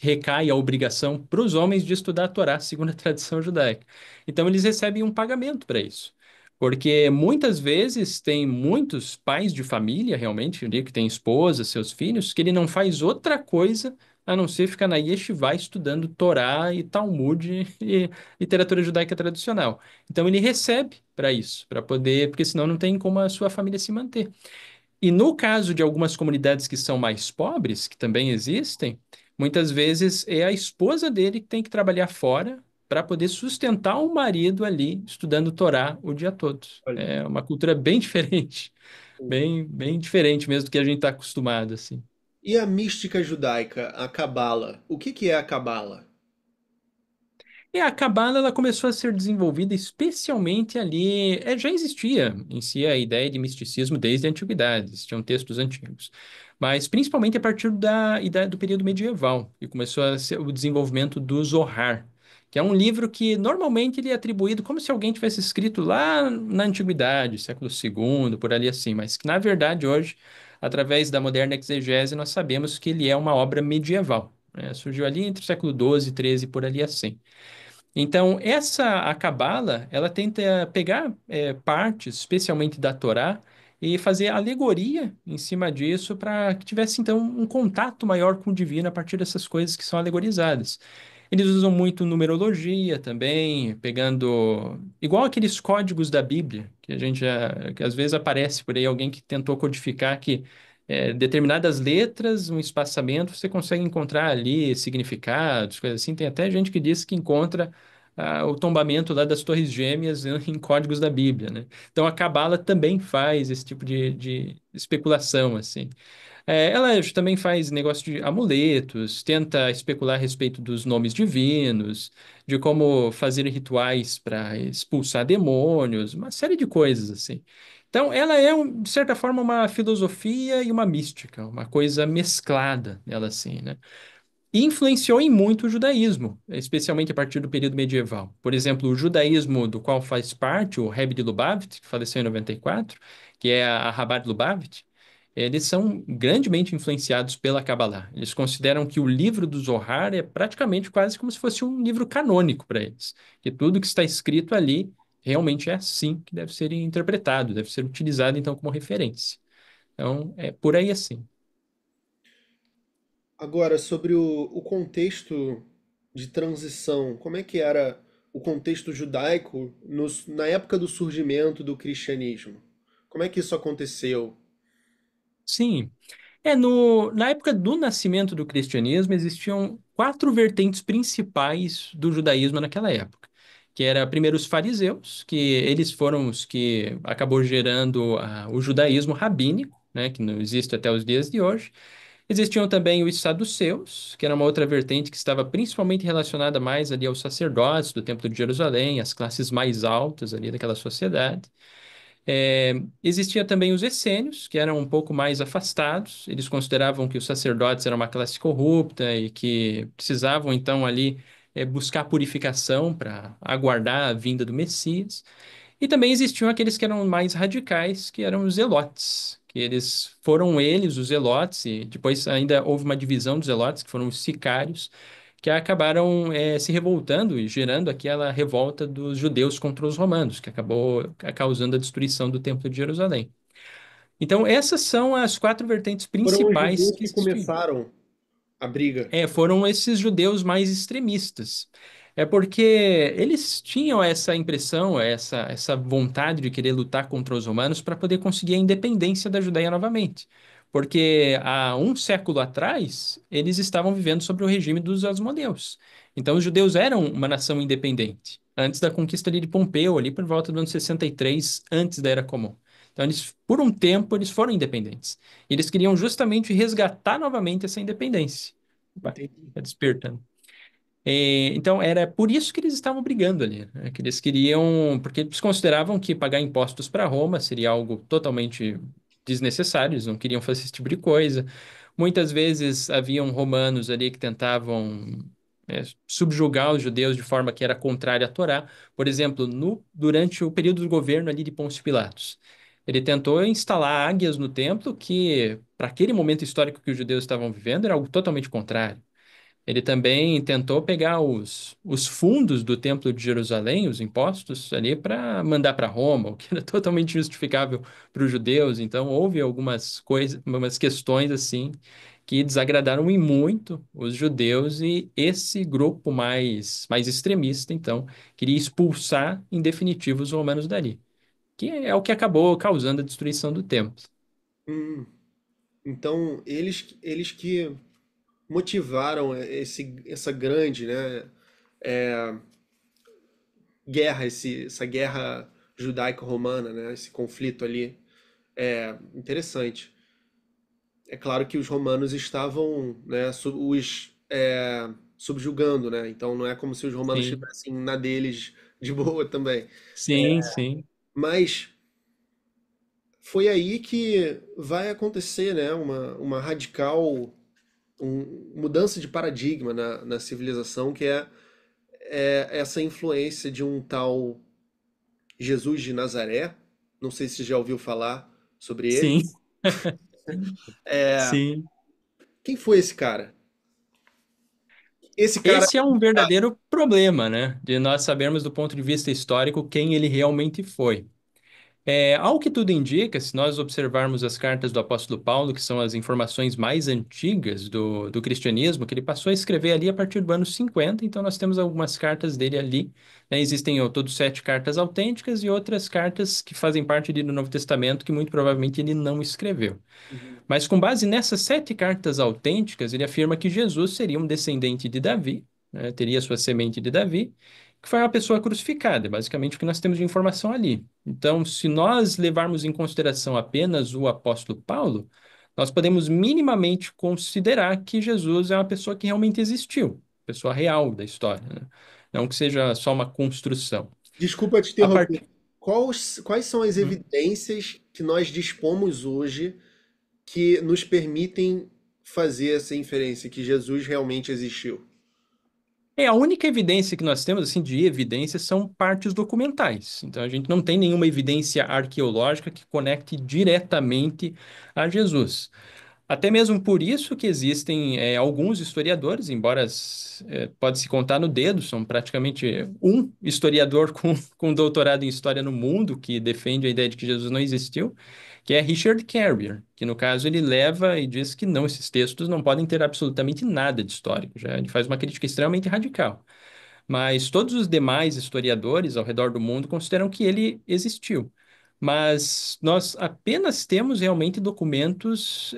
recai a obrigação para os homens de estudar a Torá segundo a tradição judaica. Então eles recebem um pagamento para isso. Porque muitas vezes tem muitos pais de família, realmente, eu digo que tem esposa, seus filhos, que ele não faz outra coisa a não ser ficar na yeshivá estudando Torá e Talmud e literatura judaica tradicional. Então ele recebe para isso, para poder, porque senão não tem como a sua família se manter. E no caso de algumas comunidades que são mais pobres, que também existem, muitas vezes é a esposa dele que tem que trabalhar fora para poder sustentar o marido ali estudando Torá o dia todo. Olha. É uma cultura bem diferente, Uhum. bem diferente mesmo do que a gente está acostumado, assim. E a mística judaica, a Cabala? O que que é a Cabala? E a Cabala ela começou a ser desenvolvida especialmente ali. Já existia em si a ideia de misticismo desde a antiguidade, existiam textos antigos, mas principalmente a partir da ideia do período medieval, e começou a ser o desenvolvimento do Zohar, que é um livro que normalmente ele é atribuído como se alguém tivesse escrito lá na antiguidade, século segundo, por ali assim, mas que na verdade hoje, através da moderna exegese, nós sabemos que ele é uma obra medieval, né? Surgiu ali entre o século XII e XIII, por ali assim. Então, a Cabala, ela tenta pegar partes, especialmente da Torá, e fazer alegoria em cima disso para que tivesse, então, um contato maior com o divino a partir dessas coisas que são alegorizadas. Eles usam muito numerologia também, pegando igual aqueles códigos da Bíblia, que a gente já, que às vezes aparece por aí alguém que tentou codificar que determinadas letras, um espaçamento, você consegue encontrar ali significados, coisas assim. Tem até gente que diz que encontra o tombamento lá das Torres Gêmeas em códigos da Bíblia, né? Então a Cabala também faz esse tipo de especulação, assim. Ela também faz negócio de amuletos, tenta especular a respeito dos nomes divinos, de como fazer rituais para expulsar demônios, uma série de coisas assim. Então, ela é, de certa forma, uma filosofia e uma mística, uma coisa mesclada, ela assim, né? E influenciou em muito o judaísmo, especialmente a partir do período medieval. Por exemplo, o judaísmo do qual faz parte o Rebbe de Lubavitch, que faleceu em 94, que é a Chabad Lubavitch, eles são grandemente influenciados pela Kabbalah. Eles consideram que o livro do Zohar é praticamente quase como se fosse um livro canônico para eles, que tudo que está escrito ali realmente é assim que deve ser interpretado, deve ser utilizado então como referência. Então, é por aí assim. Agora, sobre o contexto de transição, como é que era o contexto judaico na época do surgimento do cristianismo? Como é que isso aconteceu? Sim. Na época do nascimento do cristianismo, existiam quatro vertentes principais do judaísmo naquela época, que era primeiro os fariseus, que eles foram os que acabou gerando o judaísmo rabínico, né, que não existe até os dias de hoje. Existiam também os saduceus, que era uma outra vertente que estava principalmente relacionada mais ali aos sacerdotes do Templo de Jerusalém, às classes mais altas ali daquela sociedade. Existia também os essênios, que eram um pouco mais afastados. Eles consideravam que os sacerdotes eram uma classe corrupta e que precisavam, então, ali buscar purificação para aguardar a vinda do Messias. E também existiam aqueles que eram mais radicais, que eram os zelotes, que eles foram eles, os zelotes, e depois ainda houve uma divisão dos zelotes, que foram os sicários, que acabaram se revoltando e gerando aquela revolta dos judeus contra os romanos, que acabou causando a destruição do Templo de Jerusalém. Então, essas são as quatro vertentes Foram os principais judeus que que existiam. começaram a briga. Foram esses judeus mais extremistas. É porque eles tinham essa impressão, essa vontade de querer lutar contra os romanos para poder conseguir a independência da Judéia novamente. Porque há um século atrás, eles estavam vivendo sob o regime dos asmoneus. Então, os judeus eram uma nação independente, antes da conquista ali de Pompeu, ali por volta do ano 63, antes da Era Comum. Então, eles, por um tempo, eles foram independentes. E eles queriam justamente resgatar novamente essa independência. Opa, Entendi. tá despertando. Então, era por isso que eles estavam brigando ali, né? Que eles queriam, porque eles consideravam que pagar impostos para Roma seria algo totalmente desnecessário, eles não queriam fazer esse tipo de coisa. Muitas vezes haviam romanos ali que tentavam subjugar os judeus de forma que era contrária à Torá. Por exemplo, durante o período do governo ali de Pôncio Pilatos. Ele tentou instalar águias no templo que, para aquele momento histórico que os judeus estavam vivendo, era algo totalmente contrário. Ele também tentou pegar os fundos do Templo de Jerusalém, os impostos ali, para mandar para Roma, o que era totalmente justificável para os judeus. Então, houve algumas coisas, algumas questões assim que desagradaram e muito os judeus e esse grupo mais extremista, então, queria expulsar em definitivo os romanos dali, que é o que acabou causando a destruição do templo. Hum, então, eles que motivaram essa grande, né, é, guerra, essa guerra judaico-romana, né, esse conflito ali. É interessante. É claro que os romanos estavam, né, subjugando, né? Então não é como se os romanos Sim, estivessem na deles de boa também. sim, sim, Mas foi aí que vai acontecer, né, uma radical mudança de paradigma na civilização, que é essa influência de um tal Jesus de Nazaré. Não sei se você já ouviu falar sobre ele. sim, É, sim. quem foi esse cara? Esse cara. Esse é um verdadeiro problema, né? De nós sabermos do ponto de vista histórico quem ele realmente foi. Ao que tudo indica, se nós observarmos as cartas do apóstolo Paulo, que são as informações mais antigas do cristianismo, que ele passou a escrever ali a partir do ano 50, então nós temos algumas cartas dele ali, né? Existem ao todo 7 cartas autênticas e outras cartas que fazem parte ali do Novo Testamento, que muito provavelmente ele não escreveu. Uhum, Mas com base nessas 7 cartas autênticas, ele afirma que Jesus seria um descendente de Davi, né, teria sua semente de Davi, que foi uma pessoa crucificada, é basicamente o que nós temos de informação ali. Então, se nós levarmos em consideração apenas o apóstolo Paulo, nós podemos minimamente considerar que Jesus é uma pessoa que realmente existiu, pessoa real da história, né? Não que seja só uma construção. desculpa te A interromper. partir Quais são as evidências que nós dispomos hoje que nos permitem fazer essa inferência que Jesus realmente existiu? A única evidência que nós temos, assim, de evidência são partes documentais. Então, a gente não tem nenhuma evidência arqueológica que conecte diretamente a Jesus. Até mesmo por isso que existem alguns historiadores, embora pode-se contar no dedo, são praticamente um historiador com doutorado em história no mundo que defende a ideia de que Jesus não existiu, que é Richard Carrier, que no caso ele leva e diz que não, esses textos não podem ter absolutamente nada de histórico. Já ele faz uma crítica extremamente radical. Mas todos os demais historiadores ao redor do mundo consideram que ele existiu. Mas nós apenas temos realmente documentos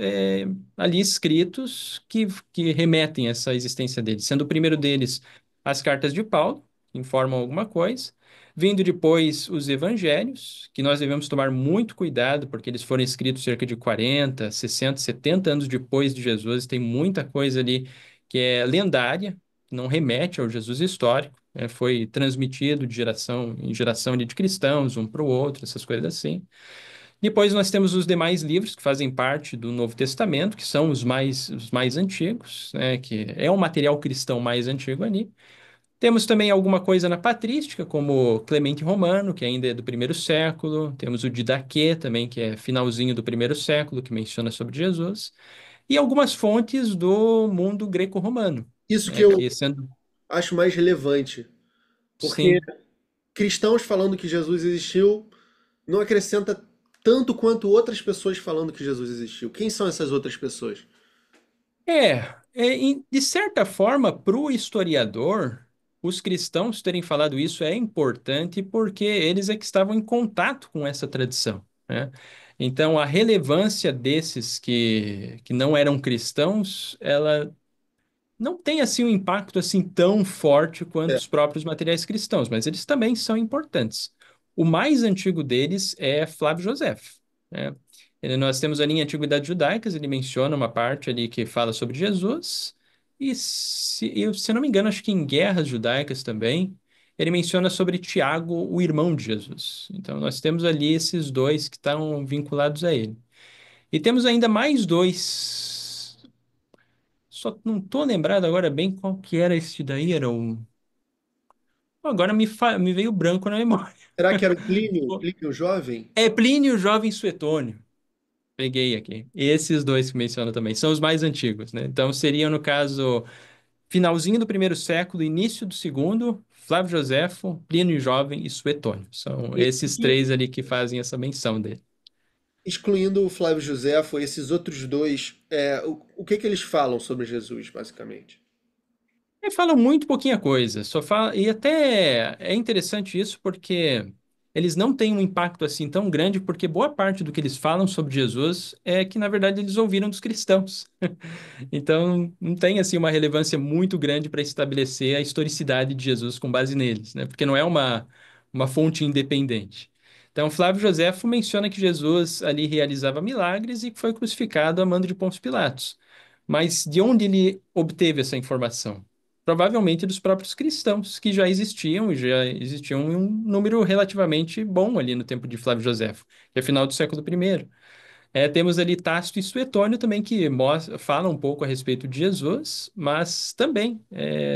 ali escritos que remetem a essa existência dele, sendo o primeiro deles as cartas de Paulo, que informam alguma coisa, vindo depois os evangelhos, que nós devemos tomar muito cuidado, porque eles foram escritos cerca de 40, 60, 70 anos depois de Jesus, tem muita coisa ali que é lendária, não remete ao Jesus histórico, né? Foi transmitido de geração em geração ali de cristãos, um para o outro, essas coisas assim. Depois nós temos os demais livros que fazem parte do Novo Testamento, que são os mais antigos, né? Que é o material cristão mais antigo ali. Temos também alguma coisa na patrística, como Clemente Romano, que ainda é do primeiro século. Temos o Didaquê também, que é finalzinho do primeiro século, que menciona sobre Jesus. E algumas fontes do mundo greco-romano, Isso que né? eu Que sendo, acho mais relevante, porque sim, cristãos falando que Jesus existiu não acrescenta tanto quanto outras pessoas falando que Jesus existiu. Quem são essas outras pessoas? de certa forma, para o historiador, os cristãos terem falado isso é importante porque eles é que estavam em contato com essa tradição, né? Então, a relevância desses que não eram cristãos, ela não tem assim um impacto assim tão forte quanto É, os próprios materiais cristãos, mas eles também são importantes. O mais antigo deles é Flávio Josefo, né? Nós temos ali em Antiguidades Judaicas, ele menciona uma parte ali que fala sobre Jesus, e se não me engano, acho que em Guerras Judaicas também, ele menciona sobre Tiago, o irmão de Jesus. Então nós temos ali esses dois que estão vinculados a ele. E temos ainda mais dois. Só não tô lembrado agora bem qual que era esse daí. Era o. Agora me veio branco na memória. será que era o Plínio, Plínio Jovem? É Plínio Jovem Suetônio. Peguei aqui. Esses dois que menciona também são os mais antigos, né? Então seriam, no caso, finalzinho do primeiro século, início do segundo, Flávio Joséfo, Plínio Jovem e Suetônio. São esses E três ali que fazem essa menção dele. excluindo o Flávio Josefo, esses outros dois, o que que eles falam sobre Jesus, basicamente? Ele fala muito pouquinha coisa, só fala, e até é interessante isso porque eles não têm um impacto assim tão grande, porque boa parte do que eles falam sobre Jesus é que, na verdade, eles ouviram dos cristãos. Então, não tem assim uma relevância muito grande para estabelecer a historicidade de Jesus com base neles, né? Porque não é uma fonte independente. Então, Flávio Joséfo menciona que Jesus ali realizava milagres e que foi crucificado a mando de Pôncio Pilatos. Mas de onde ele obteve essa informação? Provavelmente dos próprios cristãos, que já existiam em um número relativamente bom ali no tempo de Flávio Joséfo, que é final do século I. Temos ali Tácito e Suetônio também que falam um pouco a respeito de Jesus, mas também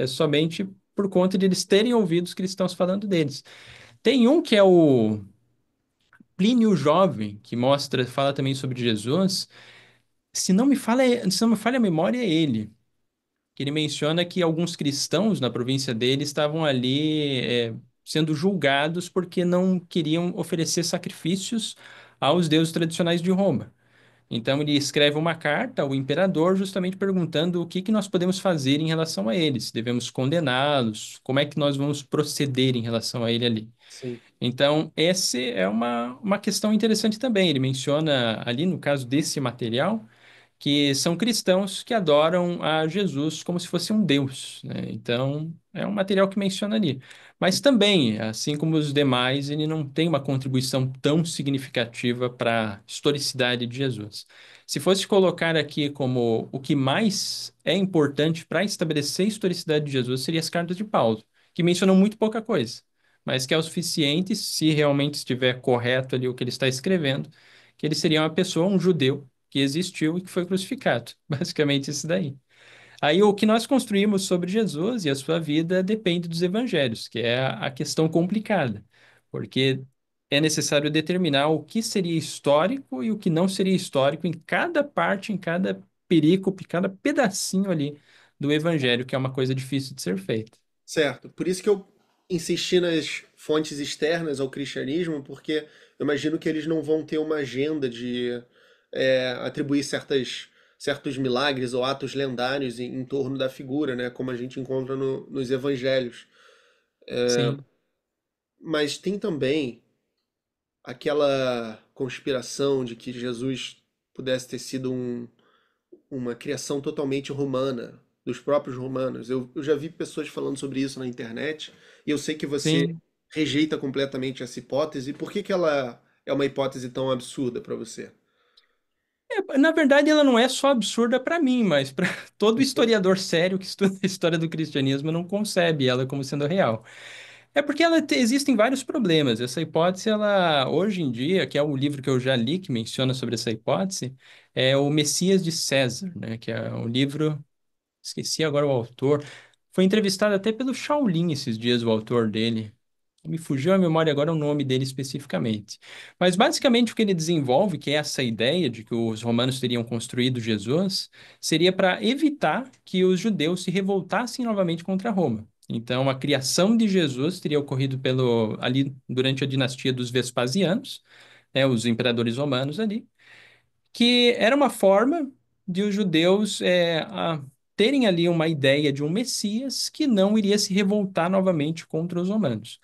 somente por conta de eles terem ouvido os cristãos falando deles. Tem um que é o Plínio Jovem, que fala também sobre Jesus. Se não me falha a memória, é ele, que ele menciona que alguns cristãos na província dele estavam ali sendo julgados porque não queriam oferecer sacrifícios aos deuses tradicionais de Roma. Então ele escreve uma carta ao imperador justamente perguntando o que que nós podemos fazer em relação a eles. Devemos condená-los? Como é que nós vamos proceder em relação a ele ali? Sim. Então, essa é uma questão interessante também. Ele menciona ali, no caso desse material, que são cristãos que adoram a Jesus como se fosse um Deus, né? Então, é um material que menciona ali. Mas também, assim como os demais, ele não tem uma contribuição tão significativa para a historicidade de Jesus. Se fosse colocar aqui como o que mais é importante para estabelecer a historicidade de Jesus, seria as cartas de Paulo, que mencionam muito pouca coisa, mas que é o suficiente se realmente estiver correto ali o que ele está escrevendo, que ele seria uma pessoa, um judeu que existiu e que foi crucificado. Basicamente isso daí. Aí o que nós construímos sobre Jesus e a sua vida depende dos evangelhos, que é a questão complicada, porque é necessário determinar o que seria histórico e o que não seria histórico em cada parte, em cada perícope, cada pedacinho ali do evangelho, que é uma coisa difícil de ser feita. Certo. Por isso que eu insisti nas fontes externas ao cristianismo, porque eu imagino que eles não vão ter uma agenda de atribuir certos milagres ou atos lendários em torno da figura, né? Como a gente encontra nos evangelhos. Sim, Mas tem também aquela conspiração de que Jesus pudesse ter sido uma criação totalmente romana, dos próprios romanos. Eu já vi pessoas falando sobre isso na internet, e eu sei que você sim. rejeita completamente essa hipótese. Por que que ela é uma hipótese tão absurda para você? Na verdade, ela não é só absurda para mim, mas para todo historiador sério que estuda a história do cristianismo não concebe ela como sendo real. É porque existem vários problemas. Essa hipótese, ela, hoje em dia, que é o livro que eu já li que menciona sobre essa hipótese, é o Messias de César, né? Que é um livro, esqueci agora o autor. Foi entrevistado até pelo Shaolin esses dias, o autor dele. Me fugiu a memória agora o nome dele especificamente. Mas basicamente o que ele desenvolve, que é essa ideia de que os romanos teriam construído Jesus, seria para evitar que os judeus se revoltassem novamente contra Roma. Então, a criação de Jesus teria ocorrido ali durante a dinastia dos Vespasianos, né, os imperadores romanos ali, que era uma forma de os judeus terem ali uma ideia de um Messias que não iria se revoltar novamente contra os romanos.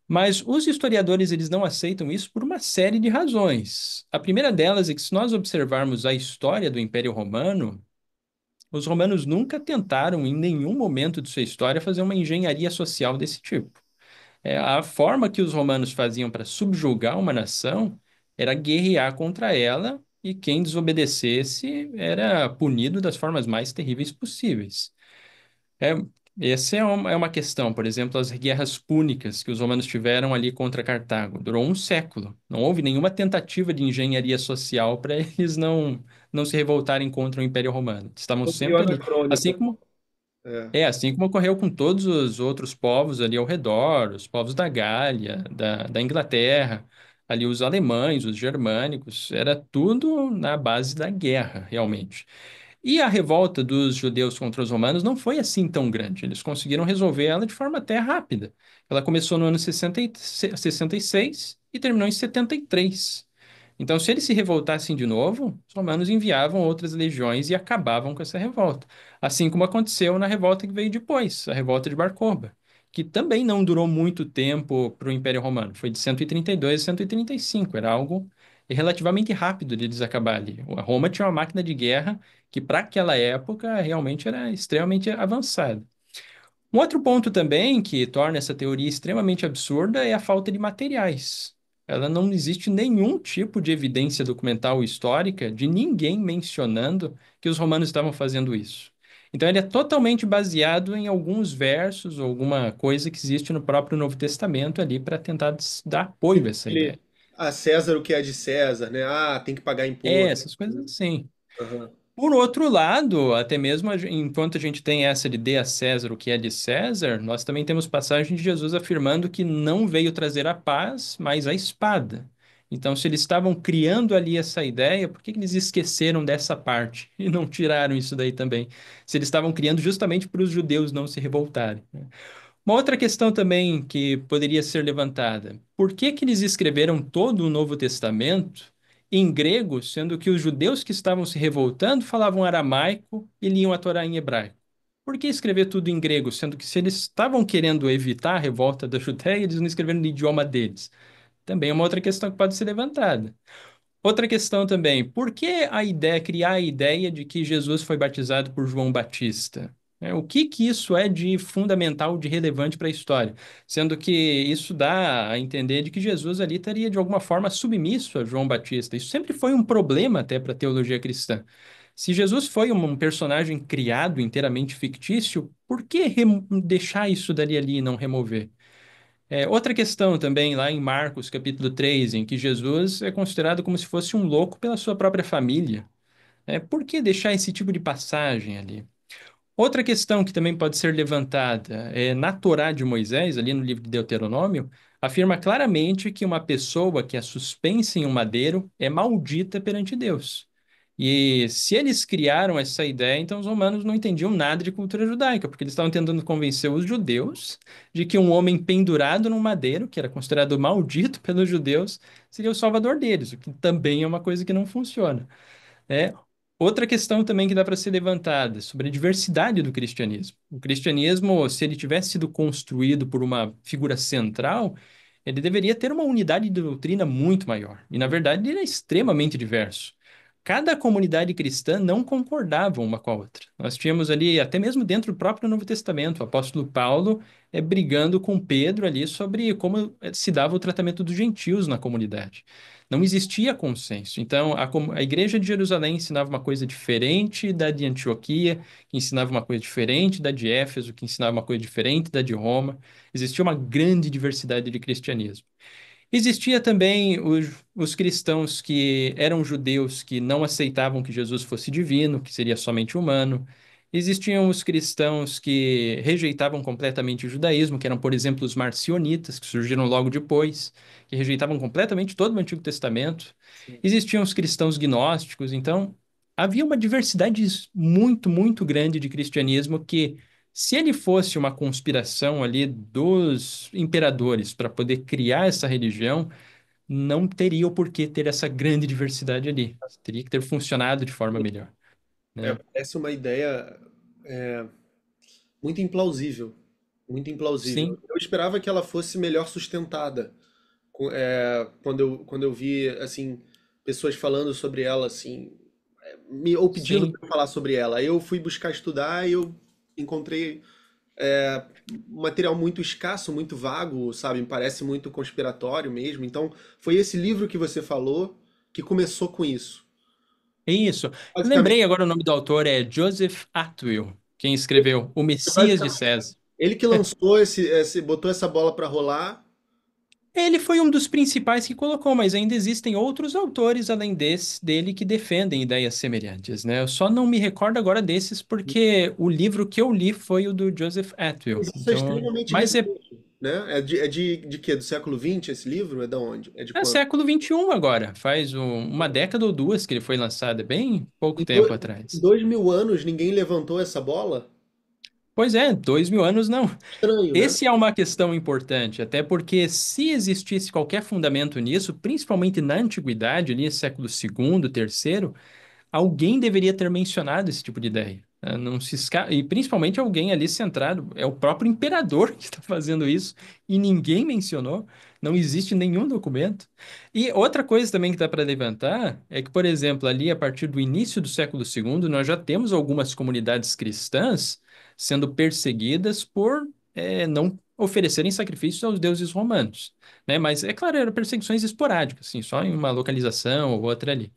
Mas os historiadores eles não aceitam isso por uma série de razões. A primeira delas é que se nós observarmos a história do Império Romano, os romanos nunca tentaram em nenhum momento de sua história fazer uma engenharia social desse tipo. A forma que os romanos faziam para subjugar uma nação era guerrear contra ela e quem desobedecesse era punido das formas mais terríveis possíveis. É, essa é uma questão, por exemplo, as guerras púnicas que os romanos tiveram ali contra Cartago. Durou um século. Não houve nenhuma tentativa de engenharia social para eles não se revoltarem contra o Império Romano. Estavam Foi meio sempre ali. Assim anacrônico. como, É. assim como ocorreu com todos os outros povos ali ao redor, os povos da Gália, da Inglaterra, ali os alemães, os germânicos, era tudo na base da guerra, realmente. E a revolta dos judeus contra os romanos não foi assim tão grande. Eles conseguiram resolver ela de forma até rápida. Ela começou no ano 66 e terminou em 73. Então, se eles se revoltassem de novo, os romanos enviavam outras legiões e acabavam com essa revolta. Assim como aconteceu na revolta que veio depois, a revolta de Bar Kokhba, que também não durou muito tempo para o Império Romano. Foi de 132 a 135. Era algo relativamente rápido de eles acabar ali. A Roma tinha uma máquina de guerra que, para aquela época, realmente era extremamente avançada. Um outro ponto também que torna essa teoria extremamente absurda é a falta de materiais. Ela não existe nenhum tipo de evidência documental ou histórica de ninguém mencionando que os romanos estavam fazendo isso. Então ele é totalmente baseado em alguns versos ou alguma coisa que existe no próprio Novo Testamento ali para tentar dar apoio a essa Ele, ideia. a César o que é de César, né? Ah, tem que pagar imposto. Essas coisas assim. Aham. Por outro lado, até mesmo enquanto a gente tem essa de dê a César o que é de César, nós também temos passagem de Jesus afirmando que não veio trazer a paz, mas a espada. Então, se eles estavam criando ali essa ideia, por que que eles esqueceram dessa parte e não tiraram isso daí também? Se eles estavam criando justamente para os judeus não se revoltarem, né? Uma outra questão também que poderia ser levantada: por que que eles escreveram todo o Novo Testamento em grego, sendo que os judeus que estavam se revoltando falavam aramaico e liam a Torá em hebraico? Por que escrever tudo em grego, sendo que se eles estavam querendo evitar a revolta da Judéia, eles não escreveram no idioma deles? Também é uma outra questão que pode ser levantada. Outra questão também, por que criar a ideia de que Jesus foi batizado por João Batista? O que que isso é de fundamental, de relevante para a história? Sendo que isso dá a entender de que Jesus ali estaria de alguma forma submisso a João Batista. Isso sempre foi um problema até para a teologia cristã. Se Jesus foi um personagem criado inteiramente fictício, por que deixar isso dali ali e não remover? Outra questão também, lá em Marcos, capítulo 3, em que Jesus é considerado como se fosse um louco pela sua própria família. Por que deixar esse tipo de passagem ali? Outra questão que também pode ser levantada na Torá de Moisés, ali no livro de Deuteronômio, afirma claramente que uma pessoa que é suspensa em um madeiro é maldita perante Deus. E se eles criaram essa ideia, então os romanos não entendiam nada de cultura judaica, porque eles estavam tentando convencer os judeus de que um homem pendurado num madeiro, que era considerado maldito pelos judeus, seria o salvador deles, o que também é uma coisa que não funciona. É outra questão também que dá para ser levantada sobre a diversidade do cristianismo. O cristianismo, se ele tivesse sido construído por uma figura central, ele deveria ter uma unidade de doutrina muito maior. E, na verdade, ele é extremamente diverso. cada comunidade cristã não concordava uma com a outra. Nós tínhamos ali, até mesmo dentro do próprio Novo Testamento, o apóstolo Paulo brigando com Pedro ali sobre como se dava o tratamento dos gentios na comunidade. Não existia consenso. Então, a igreja de Jerusalém ensinava uma coisa diferente da de Antioquia, que ensinava uma coisa diferente da de Éfeso, que ensinava uma coisa diferente da de Roma. Existia uma grande diversidade de cristianismo. Existia também os cristãos que eram judeus que não aceitavam que Jesus fosse divino, que seria somente humano. Existiam os cristãos que rejeitavam completamente o judaísmo, que eram, por exemplo, os marcionitas, que surgiram logo depois, que rejeitavam completamente todo o Antigo Testamento. Sim. Existiam os cristãos gnósticos. Então, havia uma diversidade muito, muito grande de cristianismo que, se ele fosse uma conspiração ali dos imperadores para poder criar essa religião, não teria o porquê ter essa grande diversidade ali. Teria que ter funcionado de forma melhor, né? Parece uma ideia muito implausível. Muito implausível. Sim, Eu esperava que ela fosse melhor sustentada. Quando eu vi, assim, pessoas falando sobre ela, assim, ou pedindo sim. para falar sobre ela. Aí eu fui buscar estudar e eu encontrei um material muito escasso, muito vago, sabe? Me parece muito conspiratório mesmo. Então, foi esse livro que você falou que começou com isso. Isso. Eu Basicamente, lembrei agora o nome do autor é Joseph Atwill, quem escreveu O Messias de basicamente, César. ele que lançou botou essa bola para rolar. Ele foi um dos principais que colocou, mas ainda existem outros autores além dele que defendem ideias semelhantes, né? Eu só não me recordo agora desses porque o livro que eu li foi o do Joseph Atwill. Mas isso é Então, extremamente mas recente, né? É de quê? Do século XX esse livro? É da onde? É de é quando? século XXI agora. Faz uma década ou duas que ele foi lançado, é bem pouco Em tempo em atrás. 2000 anos ninguém levantou essa bola? Pois é, 2000 anos não. Estranho, né? Esse é uma questão importante, até porque se existisse qualquer fundamento nisso, principalmente na antiguidade, ali século segundo, terceiro, alguém deveria ter mencionado esse tipo de ideia. Não se E principalmente alguém ali centrado, é o próprio imperador que está fazendo isso e ninguém mencionou, não existe nenhum documento. E outra coisa também que dá para levantar é que, por exemplo, ali a partir do início do século segundo, nós já temos algumas comunidades cristãs sendo perseguidas por não oferecerem sacrifícios aos deuses romanos, né? Mas é claro, eram perseguições esporádicas, assim, só em uma localização ou outra ali.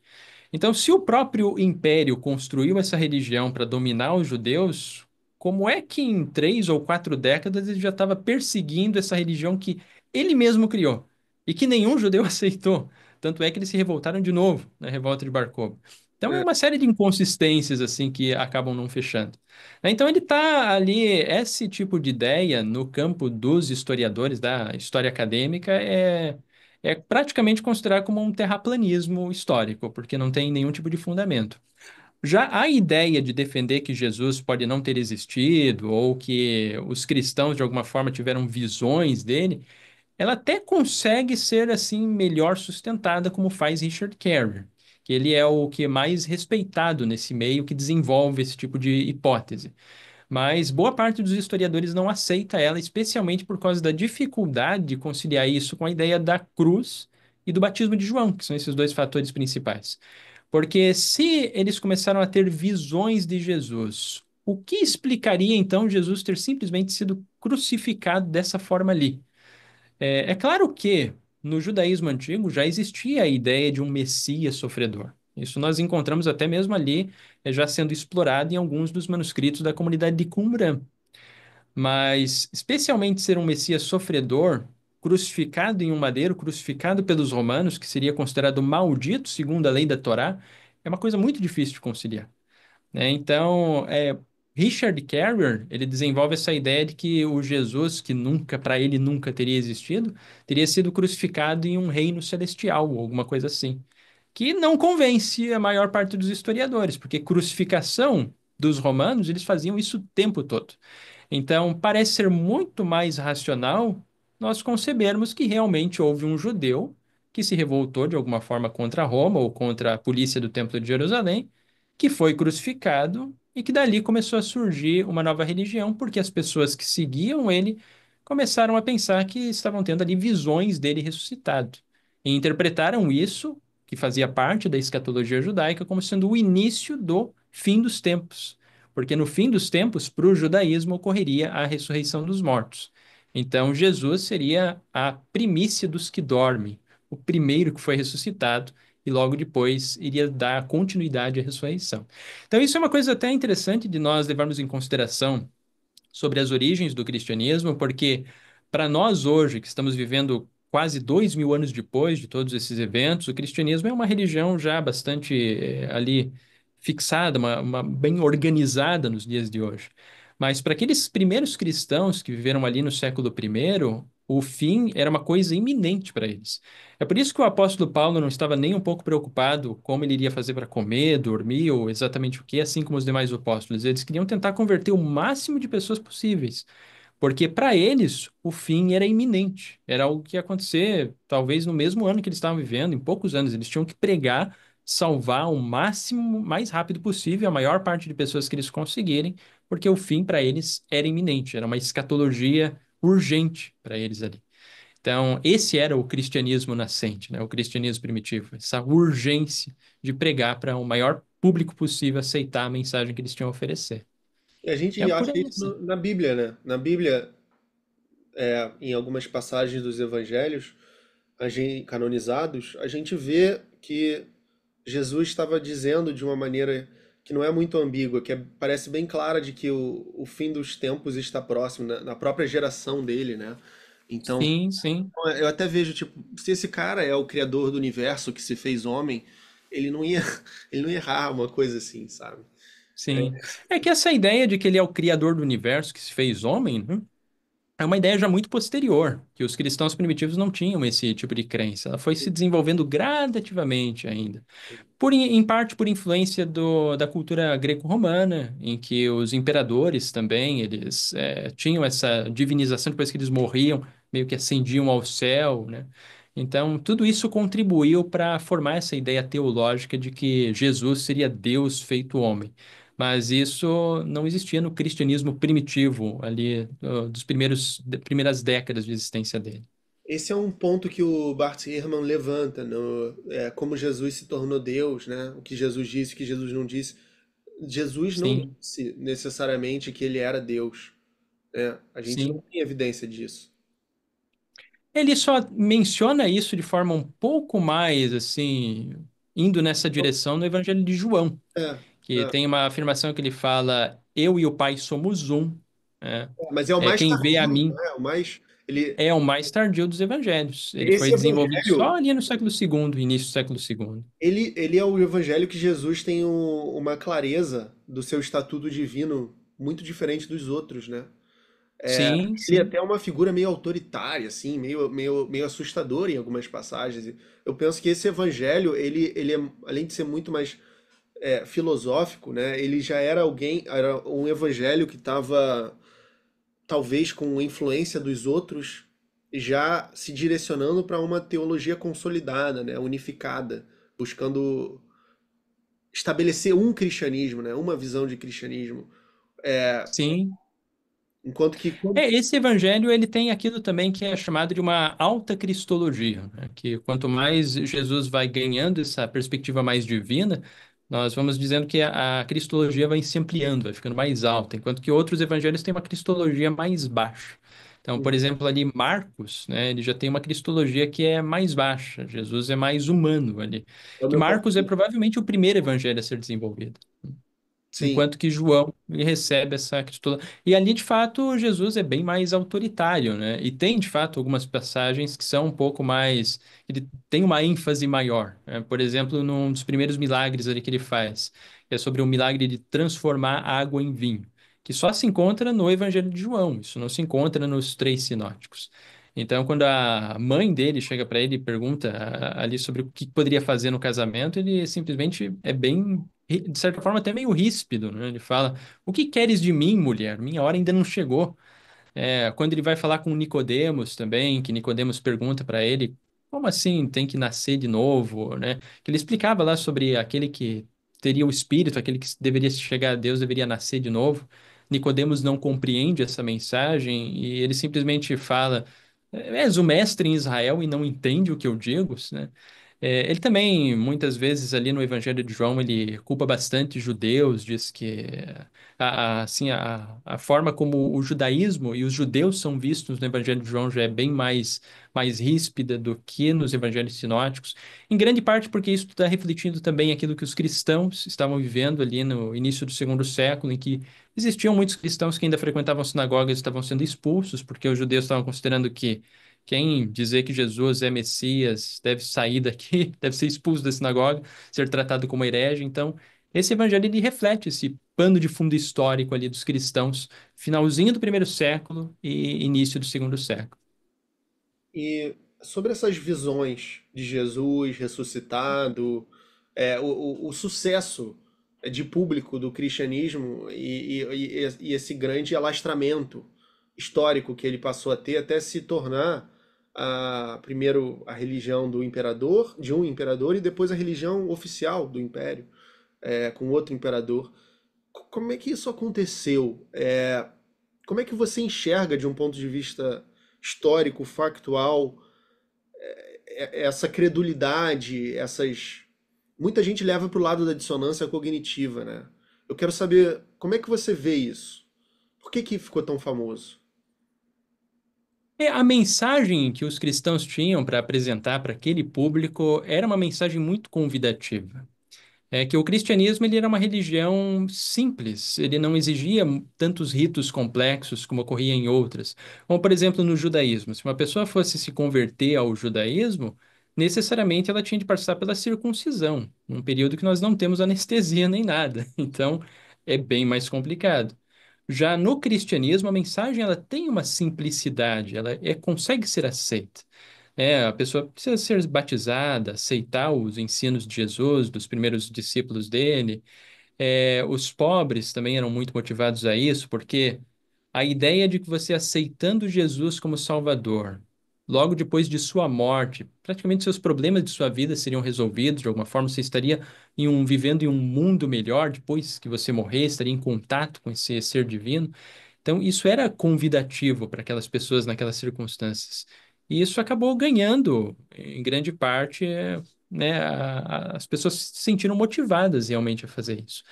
Então, se o próprio império construiu essa religião para dominar os judeus, como é que em 3 ou 4 décadas ele já estava perseguindo essa religião que ele mesmo criou e que nenhum judeu aceitou? Tanto é que eles se revoltaram de novo na revolta de Bar Kokhba. Então, é É, uma série de inconsistências assim que acabam não fechando. Então, ele está ali, esse tipo de ideia no campo dos historiadores da história acadêmica é praticamente considerado como um terraplanismo histórico, porque não tem nenhum tipo de fundamento. Já a ideia de defender que Jesus pode não ter existido, ou que os cristãos de alguma forma tiveram visões dele, ela até consegue ser assim melhor sustentada, como faz Richard Carrier, que ele é o que é mais respeitado nesse meio que desenvolve esse tipo de hipótese. Mas boa parte dos historiadores não aceita ela, especialmente por causa da dificuldade de conciliar isso com a ideia da cruz e do batismo de João, que são esses dois fatores principais. Porque se eles começaram a ter visões de Jesus, o que explicaria então Jesus ter simplesmente sido crucificado dessa forma ali? É claro que no judaísmo antigo já existia a ideia de um Messias sofredor. Isso nós encontramos até mesmo ali, já sendo explorado em alguns dos manuscritos da comunidade de Qumran. Mas, especialmente ser um Messias sofredor, crucificado em um madeiro, crucificado pelos romanos, que seria considerado maldito segundo a lei da Torá, é uma coisa muito difícil de conciliar, né? Então, Richard Carrier, ele desenvolve essa ideia de que o Jesus, que nunca, para ele nunca teria existido, teria sido crucificado em um reino celestial, ou alguma coisa assim. Que não convence a maior parte dos historiadores, porque crucificação dos romanos, eles faziam isso o tempo todo. Então, parece ser muito mais racional nós concebermos que realmente houve um judeu que se revoltou de alguma forma contra Roma ou contra a polícia do Templo de Jerusalém, que foi crucificado e que dali começou a surgir uma nova religião, porque as pessoas que seguiam ele começaram a pensar que estavam tendo ali visões dele ressuscitado. E interpretaram isso que fazia parte da escatologia judaica como sendo o início do fim dos tempos. Porque no fim dos tempos, para o judaísmo, ocorreria a ressurreição dos mortos. Então, Jesus seria a primícia dos que dormem, o primeiro que foi ressuscitado, e logo depois iria dar continuidade à ressurreição. Então, isso é uma coisa até interessante de nós levarmos em consideração sobre as origens do cristianismo, porque para nós hoje, que estamos vivendo quase 2.000 anos depois de todos esses eventos, o cristianismo é uma religião já bastante ali fixada, bem organizada nos dias de hoje. Mas para aqueles primeiros cristãos que viveram ali no século I, o fim era uma coisa iminente para eles. É por isso que o apóstolo Paulo não estava nem um pouco preocupado como ele iria fazer para comer, dormir ou exatamente o que, assim como os demais apóstolos. Eles queriam tentar converter o máximo de pessoas possíveis, porque para eles o fim era iminente, era algo que ia acontecer talvez no mesmo ano que eles estavam vivendo, em poucos anos. Eles tinham que pregar, salvar o máximo, mais rápido possível, a maior parte de pessoas que eles conseguirem, porque o fim para eles era iminente, era uma escatologia urgente para eles ali. Então, esse era o cristianismo nascente, né? O cristianismo primitivo, essa urgência de pregar para o maior público possível aceitar a mensagem que eles tinham a oferecer. E a É gente por acha aí, isso assim. na Bíblia, né? Na Bíblia, em algumas passagens dos evangelhos canonizados, a gente vê que Jesus estava dizendo de uma maneira que não é muito ambígua, parece bem clara de que o fim dos tempos está próximo, na própria geração dele, né? Então, Sim, sim, eu até vejo, tipo, se esse cara é o criador do universo que se fez homem, ele não ia, ele não ia errar uma coisa assim, sabe? sim. É que essa ideia de que ele é o criador do universo que se fez homem, né, é uma ideia já muito posterior, que os cristãos primitivos não tinham esse tipo de crença. Ela foi se desenvolvendo gradativamente ainda. Em parte por influência da cultura greco-romana, em que os imperadores também, eles tinham essa divinização depois que eles morriam, meio que ascendiam ao céu, né? Então, tudo isso contribuiu para formar essa ideia teológica de que Jesus seria Deus feito homem. Mas isso não existia no cristianismo primitivo, ali, primeiras décadas de existência dele. Esse é um ponto que o Bart Ehrman levanta, como Jesus se tornou Deus, né? O que Jesus disse, o que Jesus não disse. Jesus não Sim, disse necessariamente que ele era Deus, né? A gente não sim. tem evidência disso. Ele só menciona isso de forma um pouco mais, assim, indo nessa direção no Evangelho de João, É, que é. tem uma afirmação que ele fala: Eu e o Pai somos um. Né? Mas é o É mais quem vê a tardio, mim né? O mais, ele, é o mais tardio dos evangelhos. Ele foi esse desenvolvido só evangelho, ali no século II, início do século II. ele é o evangelho que Jesus tem uma clareza do seu estatuto divino muito diferente dos outros, né? Sim, Ele é sim, até uma figura meio autoritária, assim, meio assustadora em algumas passagens. E eu penso que esse evangelho, ele é, além de ser muito mais filosófico, né? Ele já era era um evangelho que estava, talvez com influência dos outros, já se direcionando para uma teologia consolidada, né? Unificada, buscando estabelecer um cristianismo, né? Uma visão de cristianismo. sim. Enquanto que Esse evangelho ele tem aquilo também que é chamado de uma alta cristologia, né? Que quanto mais Jesus vai ganhando essa perspectiva mais divina, nós vamos dizendo que a cristologia vai se ampliando, vai ficando mais alta, enquanto que outros evangelhos têm uma cristologia mais baixa. Então, por exemplo, ali Marcos, né, ele já tem uma cristologia que é mais baixa. Jesus é mais humano ali. é o Que meu Marcos é favorito. provavelmente o primeiro evangelho a ser desenvolvido. Sim, Enquanto que João ele recebe essa cristologia. E ali, de fato, Jesus é bem mais autoritário, né? E tem, de fato, algumas passagens que são um pouco mais. Ele tem uma ênfase maior, né? Por exemplo, num dos primeiros milagres ali que ele faz, que é sobre o milagre de transformar água em vinho, que só se encontra no Evangelho de João, isso não se encontra nos três sinóticos. Então, quando a mãe dele chega para ele e pergunta ali sobre o que poderia fazer no casamento, ele simplesmente é bem de certa forma, até meio ríspido, né? Ele fala: O que queres de mim, mulher? Minha hora ainda não chegou. Quando ele vai falar com Nicodemos também, que Nicodemos pergunta para ele: Como assim tem que nascer de novo, né? Que ele explicava lá sobre aquele que teria o espírito, aquele que deveria chegar a Deus, deveria nascer de novo. Nicodemos não compreende essa mensagem e ele simplesmente fala: És o mestre em Israel e não entende o que eu digo, né? Ele também, muitas vezes, ali no Evangelho de João, ele culpa bastante judeus, diz que assim, a forma como o judaísmo e os judeus são vistos no Evangelho de João já é bem mais ríspida do que nos evangelhos sinóticos, em grande parte porque isso está refletindo também aquilo que os cristãos estavam vivendo ali no início do segundo século, em que existiam muitos cristãos que ainda frequentavam sinagogas e estavam sendo expulsos, porque os judeus estavam considerando que quem dizer que Jesus é Messias deve sair daqui, deve ser expulso da sinagoga, ser tratado como herege. Então, esse evangelho ele reflete esse pano de fundo histórico ali dos cristãos, finalzinho do primeiro século e início do segundo século. E sobre essas visões de Jesus ressuscitado, o sucesso de público do cristianismo e esse grande alastramento histórico que ele passou a ter até se tornar primeiro a religião do imperador, de um imperador, e depois a religião oficial do império, com outro imperador. Como é que isso aconteceu? Como é que você enxerga de um ponto de vista histórico, factual, essa credulidade, essas. Muita gente leva para o lado da dissonância cognitiva, né? Eu quero saber como é que você vê isso. Por que que ficou tão famoso? A mensagem que os cristãos tinham para apresentar para aquele público era uma mensagem muito convidativa. É que o cristianismo ele era uma religião simples, ele não exigia tantos ritos complexos como ocorria em outras. Como, por exemplo, no judaísmo. Se uma pessoa fosse se converter ao judaísmo, necessariamente ela tinha de passar pela circuncisão, num período que nós não temos anestesia nem nada. Então, é bem mais complicado. Já no cristianismo, a mensagem ela tem uma simplicidade, consegue ser aceita. A pessoa precisa ser batizada, aceitar os ensinos de Jesus, dos primeiros discípulos dele. Os pobres também eram muito motivados a isso, porque a ideia de que você aceitando Jesus como Salvador, logo depois de sua morte, praticamente seus problemas de sua vida seriam resolvidos, de alguma forma você estaria vivendo em um mundo melhor depois que você morrer, estaria em contato com esse ser divino. Então, isso era convidativo para aquelas pessoas naquelas circunstâncias. E isso acabou ganhando, em grande parte, né, as pessoas se sentiram motivadas realmente a fazer isso.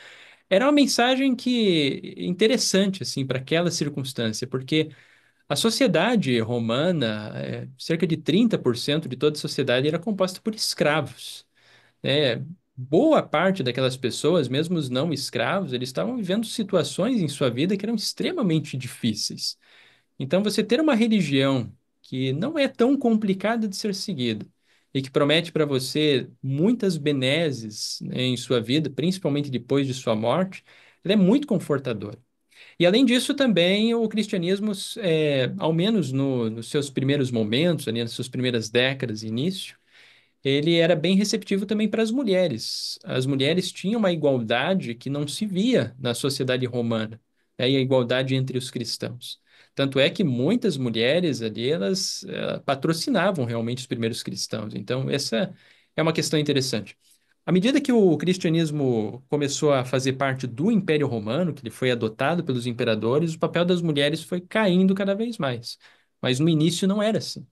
Era uma mensagem que interessante assim para aquela circunstância, porque a sociedade romana, cerca de 30% de toda a sociedade era composta por escravos, né? Boa parte daquelas pessoas, mesmo os não escravos, eles estavam vivendo situações em sua vida que eram extremamente difíceis. Então, você ter uma religião que não é tão complicada de ser seguida e que promete para você muitas benesses, né, em sua vida, principalmente depois de sua morte, ela é muito confortadora. E além disso, também o cristianismo, ao menos nos seus primeiros momentos, ali nas suas primeiras décadas e início, ele era bem receptivo também para as mulheres. As mulheres tinham uma igualdade que não se via na sociedade romana, né, e a igualdade entre os cristãos. Tanto é que muitas mulheres ali, elas patrocinavam realmente os primeiros cristãos. Então, essa é uma questão interessante. À medida que o cristianismo começou a fazer parte do Império Romano, que ele foi adotado pelos imperadores, o papel das mulheres foi caindo cada vez mais. Mas no início não era assim.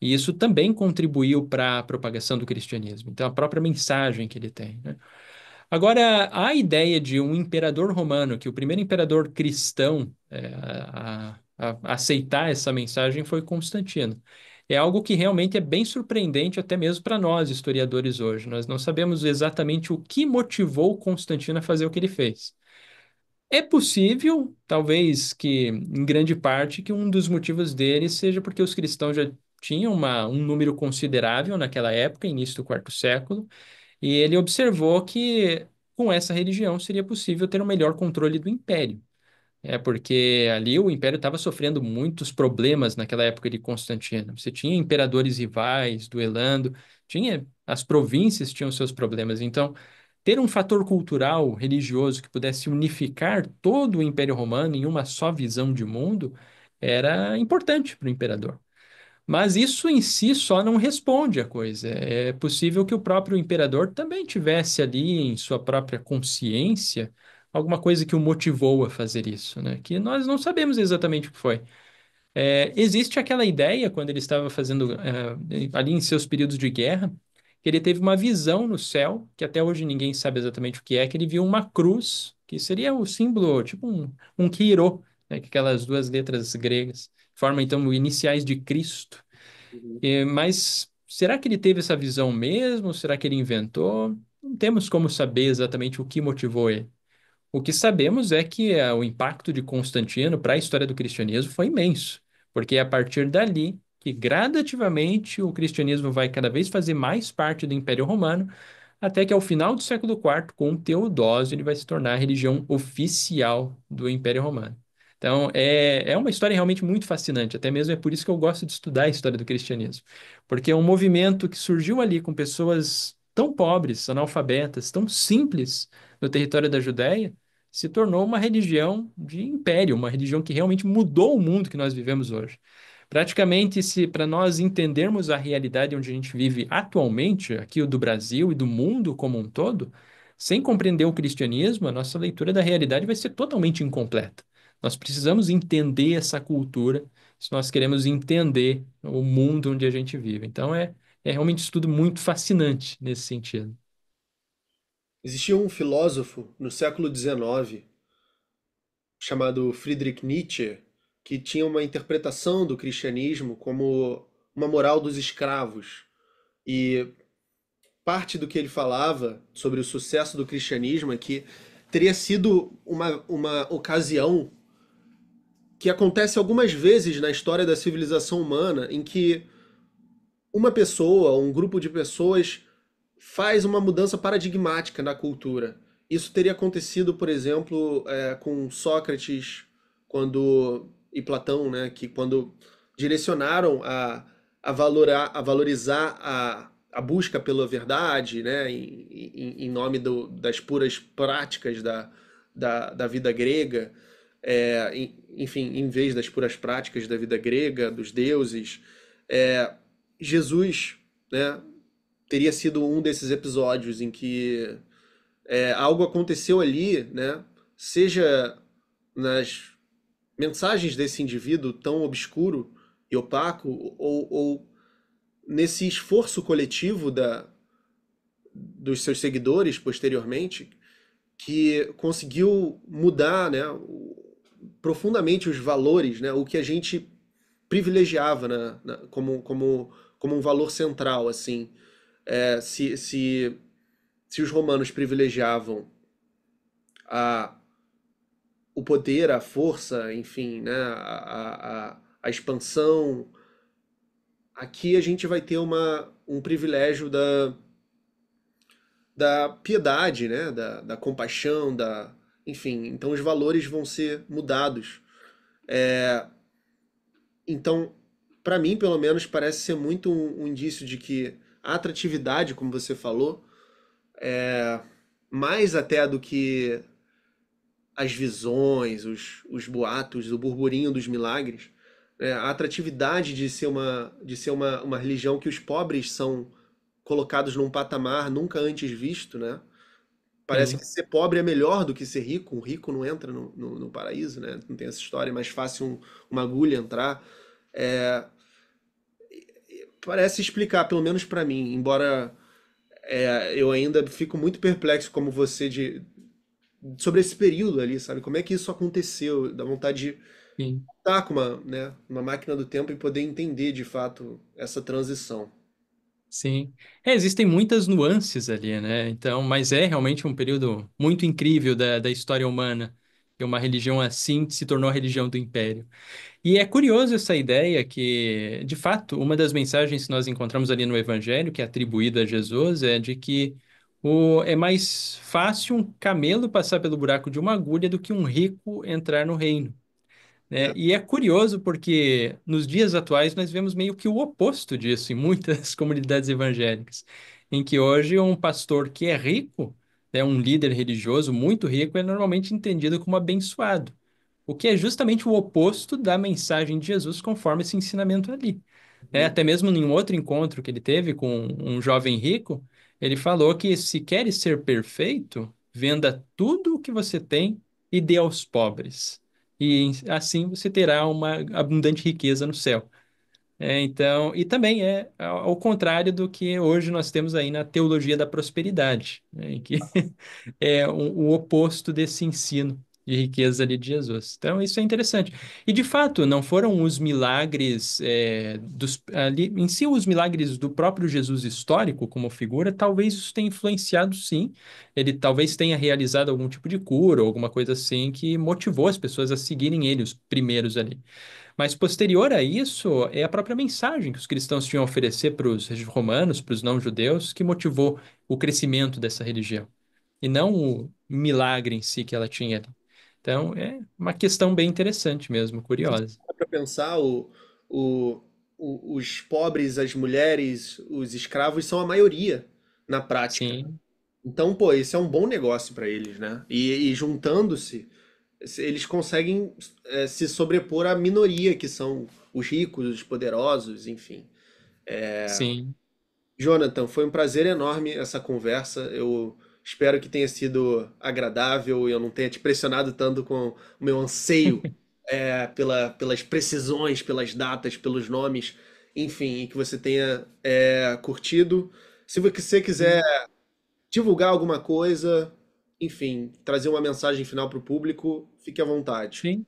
E isso também contribuiu para a propagação do cristianismo. Então, a própria mensagem que ele tem, né? Agora, a ideia de um imperador romano, que o primeiro imperador cristão a aceitar essa mensagem foi Constantino. É algo que realmente é bem surpreendente, até mesmo para nós, historiadores, hoje. Nós não sabemos exatamente o que motivou Constantino a fazer o que ele fez. É possível, talvez que em grande parte, que um dos motivos dele seja porque os cristãos já tinham um número considerável naquela época, início do quarto século, e ele observou que com essa religião seria possível ter um melhor controle do império. Porque ali o império estava sofrendo muitos problemas naquela época de Constantino. Você tinha imperadores rivais duelando, as províncias tinham seus problemas. Então, ter um fator cultural, religioso que pudesse unificar todo o Império Romano em uma só visão de mundo era importante para o imperador. Mas isso em si só não responde a coisa. É possível que o próprio imperador também tivesse ali em sua própria consciência alguma coisa que o motivou a fazer isso, né? Que nós não sabemos exatamente o que foi. Existe aquela ideia, quando ele estava fazendo ali em seus períodos de guerra, que ele teve uma visão no céu, que até hoje ninguém sabe exatamente o que ele viu uma cruz, que seria o símbolo, tipo um Quirô, né, que aquelas duas letras gregas, formam então iniciais de Cristo. Uhum. Mas será que ele teve essa visão mesmo? Será que ele inventou? Não temos como saber exatamente o que motivou ele. O que sabemos é que o impacto de Constantino para a história do cristianismo foi imenso, porque é a partir dali que gradativamente o cristianismo vai cada vez fazer mais parte do Império Romano, até que ao final do século IV, com Teodósio, ele vai se tornar a religião oficial do Império Romano. Então, é uma história realmente muito fascinante, até mesmo é por isso que eu gosto de estudar a história do cristianismo, porque é um movimento que surgiu ali com pessoas tão pobres, analfabetas, tão simples no território da Judéia, se tornou uma religião de império, uma religião que realmente mudou o mundo que nós vivemos hoje. Praticamente, se para nós entendermos a realidade onde a gente vive atualmente, aqui o do Brasil e do mundo como um todo, sem compreender o cristianismo, a nossa leitura da realidade vai ser totalmente incompleta. Nós precisamos entender essa cultura se nós queremos entender o mundo onde a gente vive. Então, é realmente um estudo muito fascinante nesse sentido. Existia um filósofo no século XIX chamado Friedrich Nietzsche que tinha uma interpretação do cristianismo como uma moral dos escravos. E parte do que ele falava sobre o sucesso do cristianismo é que teria sido uma ocasião que acontece algumas vezes na história da civilização humana em que uma pessoa, um grupo de pessoas faz uma mudança paradigmática na cultura. Isso teria acontecido, por exemplo, com Sócrates e Platão, né, que quando direcionaram a valorizar a busca pela verdade, né, em nome das puras práticas da vida grega, enfim, em vez das puras práticas da vida grega, dos deuses, é, Jesus, né, teria sido um desses episódios em que algo aconteceu ali, né? Seja nas mensagens desse indivíduo tão obscuro e opaco, ou nesse esforço coletivo dos seus seguidores posteriormente, que conseguiu mudar, né, profundamente os valores, né, o que a gente privilegiava como um valor central, assim. É, se os romanos privilegiavam a, o poder, a força, enfim, né, a expansão, aqui a gente vai ter um privilégio da piedade, né, da compaixão, enfim, então os valores vão ser mudados. Então, para mim, pelo menos, parece ser muito um indício de que a atratividade, como você falou, mais até do que as visões, os boatos, o burburinho dos milagres, a atratividade de ser uma religião que os pobres são colocados num patamar nunca antes visto, né? Parece Sim. que ser pobre é melhor do que ser rico. Um rico não entra no paraíso, né? Não tem essa história, é mais fácil uma agulha entrar. É, parece explicar, pelo menos para mim, embora eu ainda fico muito perplexo como você sobre esse período ali, sabe? Como é que isso aconteceu? Dá vontade de Sim. estar com uma máquina do tempo e poder entender de fato essa transição. Sim. Existem muitas nuances ali, né? Então, mas é realmente um período muito incrível da história humana, que uma religião assim se tornou a religião do império. E é curioso essa ideia que, de fato, uma das mensagens que nós encontramos ali no Evangelho, que é atribuída a Jesus, é de que é mais fácil um camelo passar pelo buraco de uma agulha do que um rico entrar no reino, né? É. E é curioso porque nos dias atuais nós vemos meio que o oposto disso em muitas comunidades evangélicas, em que hoje um pastor que é rico, né, um líder religioso muito rico, é normalmente entendido como abençoado, o que é justamente o oposto da mensagem de Jesus conforme esse ensinamento ali. Uhum. Até mesmo em um outro encontro que ele teve com um jovem rico, ele falou que se queres ser perfeito, venda tudo o que você tem e dê aos pobres. E assim você terá uma abundante riqueza no céu. Então, e também é ao contrário do que hoje nós temos aí na teologia da prosperidade, né, em que é o oposto desse ensino de riqueza ali de Jesus. Então, isso é interessante. E, de fato, não foram os milagres ali, em si, os milagres do próprio Jesus histórico como figura, talvez isso tenha influenciado, sim. Ele talvez tenha realizado algum tipo de cura ou alguma coisa assim que motivou as pessoas a seguirem ele, os primeiros ali. Mas posterior a isso, é a própria mensagem que os cristãos tinham a oferecer para os romanos, para os não-judeus, que motivou o crescimento dessa religião, e não o milagre em si que ela tinha ali. Então, é uma questão bem interessante mesmo, Se você curiosa. parar para pensar, o- os pobres, as mulheres, os escravos são a maioria na prática. Sim, Então, pô, esse é um bom negócio para eles, né? E juntando-se, eles conseguem se sobrepor à minoria, que são os ricos, os poderosos, enfim. sim, Jonathan, foi um prazer enorme essa conversa. Eu espero que tenha sido agradável e eu não tenha te pressionado tanto com o meu anseio pelas precisões, pelas datas, pelos nomes, enfim, e que você tenha curtido. Se você quiser sim, divulgar alguma coisa, enfim, trazer uma mensagem final para o público, fique à vontade. sim.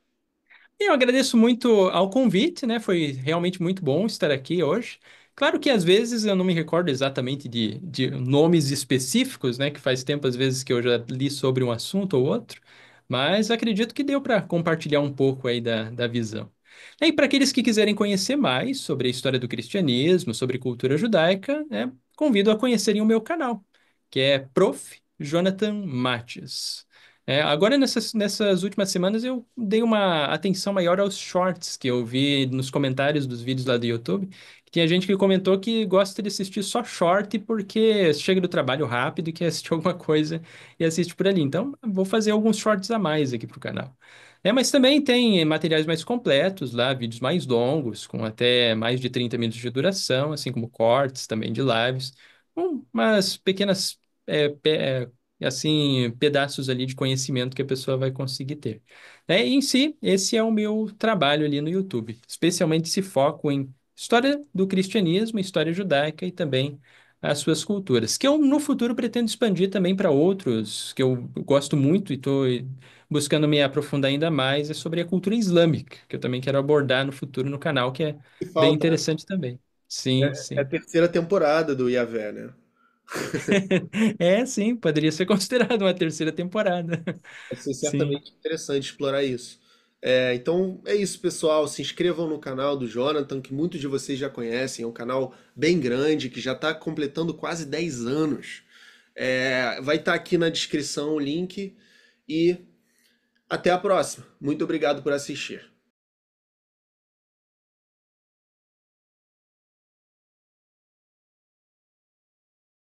E eu agradeço muito ao convite, né? Foi realmente muito bom estar aqui hoje. Claro que às vezes eu não me recordo exatamente de nomes específicos, né? Que faz tempo às vezes que eu já li sobre um assunto ou outro, mas acredito que deu para compartilhar um pouco aí da visão. E para aqueles que quiserem conhecer mais sobre a história do cristianismo, sobre cultura judaica, né? Convido a conhecerem o meu canal, que é Prof. Jonathan Mates. Agora, nessas últimas semanas, eu dei uma atenção maior aos shorts que eu vi nos comentários dos vídeos lá do YouTube. Que tinha gente que comentou que gosta de assistir só short porque chega do trabalho rápido e quer assistir alguma coisa e assiste por ali. Então, vou fazer alguns shorts a mais aqui pro canal. Mas também tem materiais mais completos lá, vídeos mais longos, com até mais de 30 minutos de duração, assim como cortes também de lives, umas pequenas assim, pedaços ali de conhecimento que a pessoa vai conseguir ter. Em si, esse é o meu trabalho ali no YouTube, especialmente esse foco em história do cristianismo, história judaica e também as suas culturas, que eu no futuro pretendo expandir também para outros, que eu gosto muito e estou buscando me aprofundar ainda mais, é sobre a cultura islâmica, que eu também quero abordar no futuro no canal, que é E bem falta, né? interessante também. Sim, É a sim. terceira temporada do Yavé, né? Sim, poderia ser considerado uma terceira temporada. Vai ser Sim. certamente interessante explorar isso. Então é isso, pessoal. Se inscrevam no canal do Jonathan, que muitos de vocês já conhecem. É um canal bem grande, que já está completando quase 10 anos. Vai estar aqui na descrição o link. E até a próxima. Muito obrigado por assistir.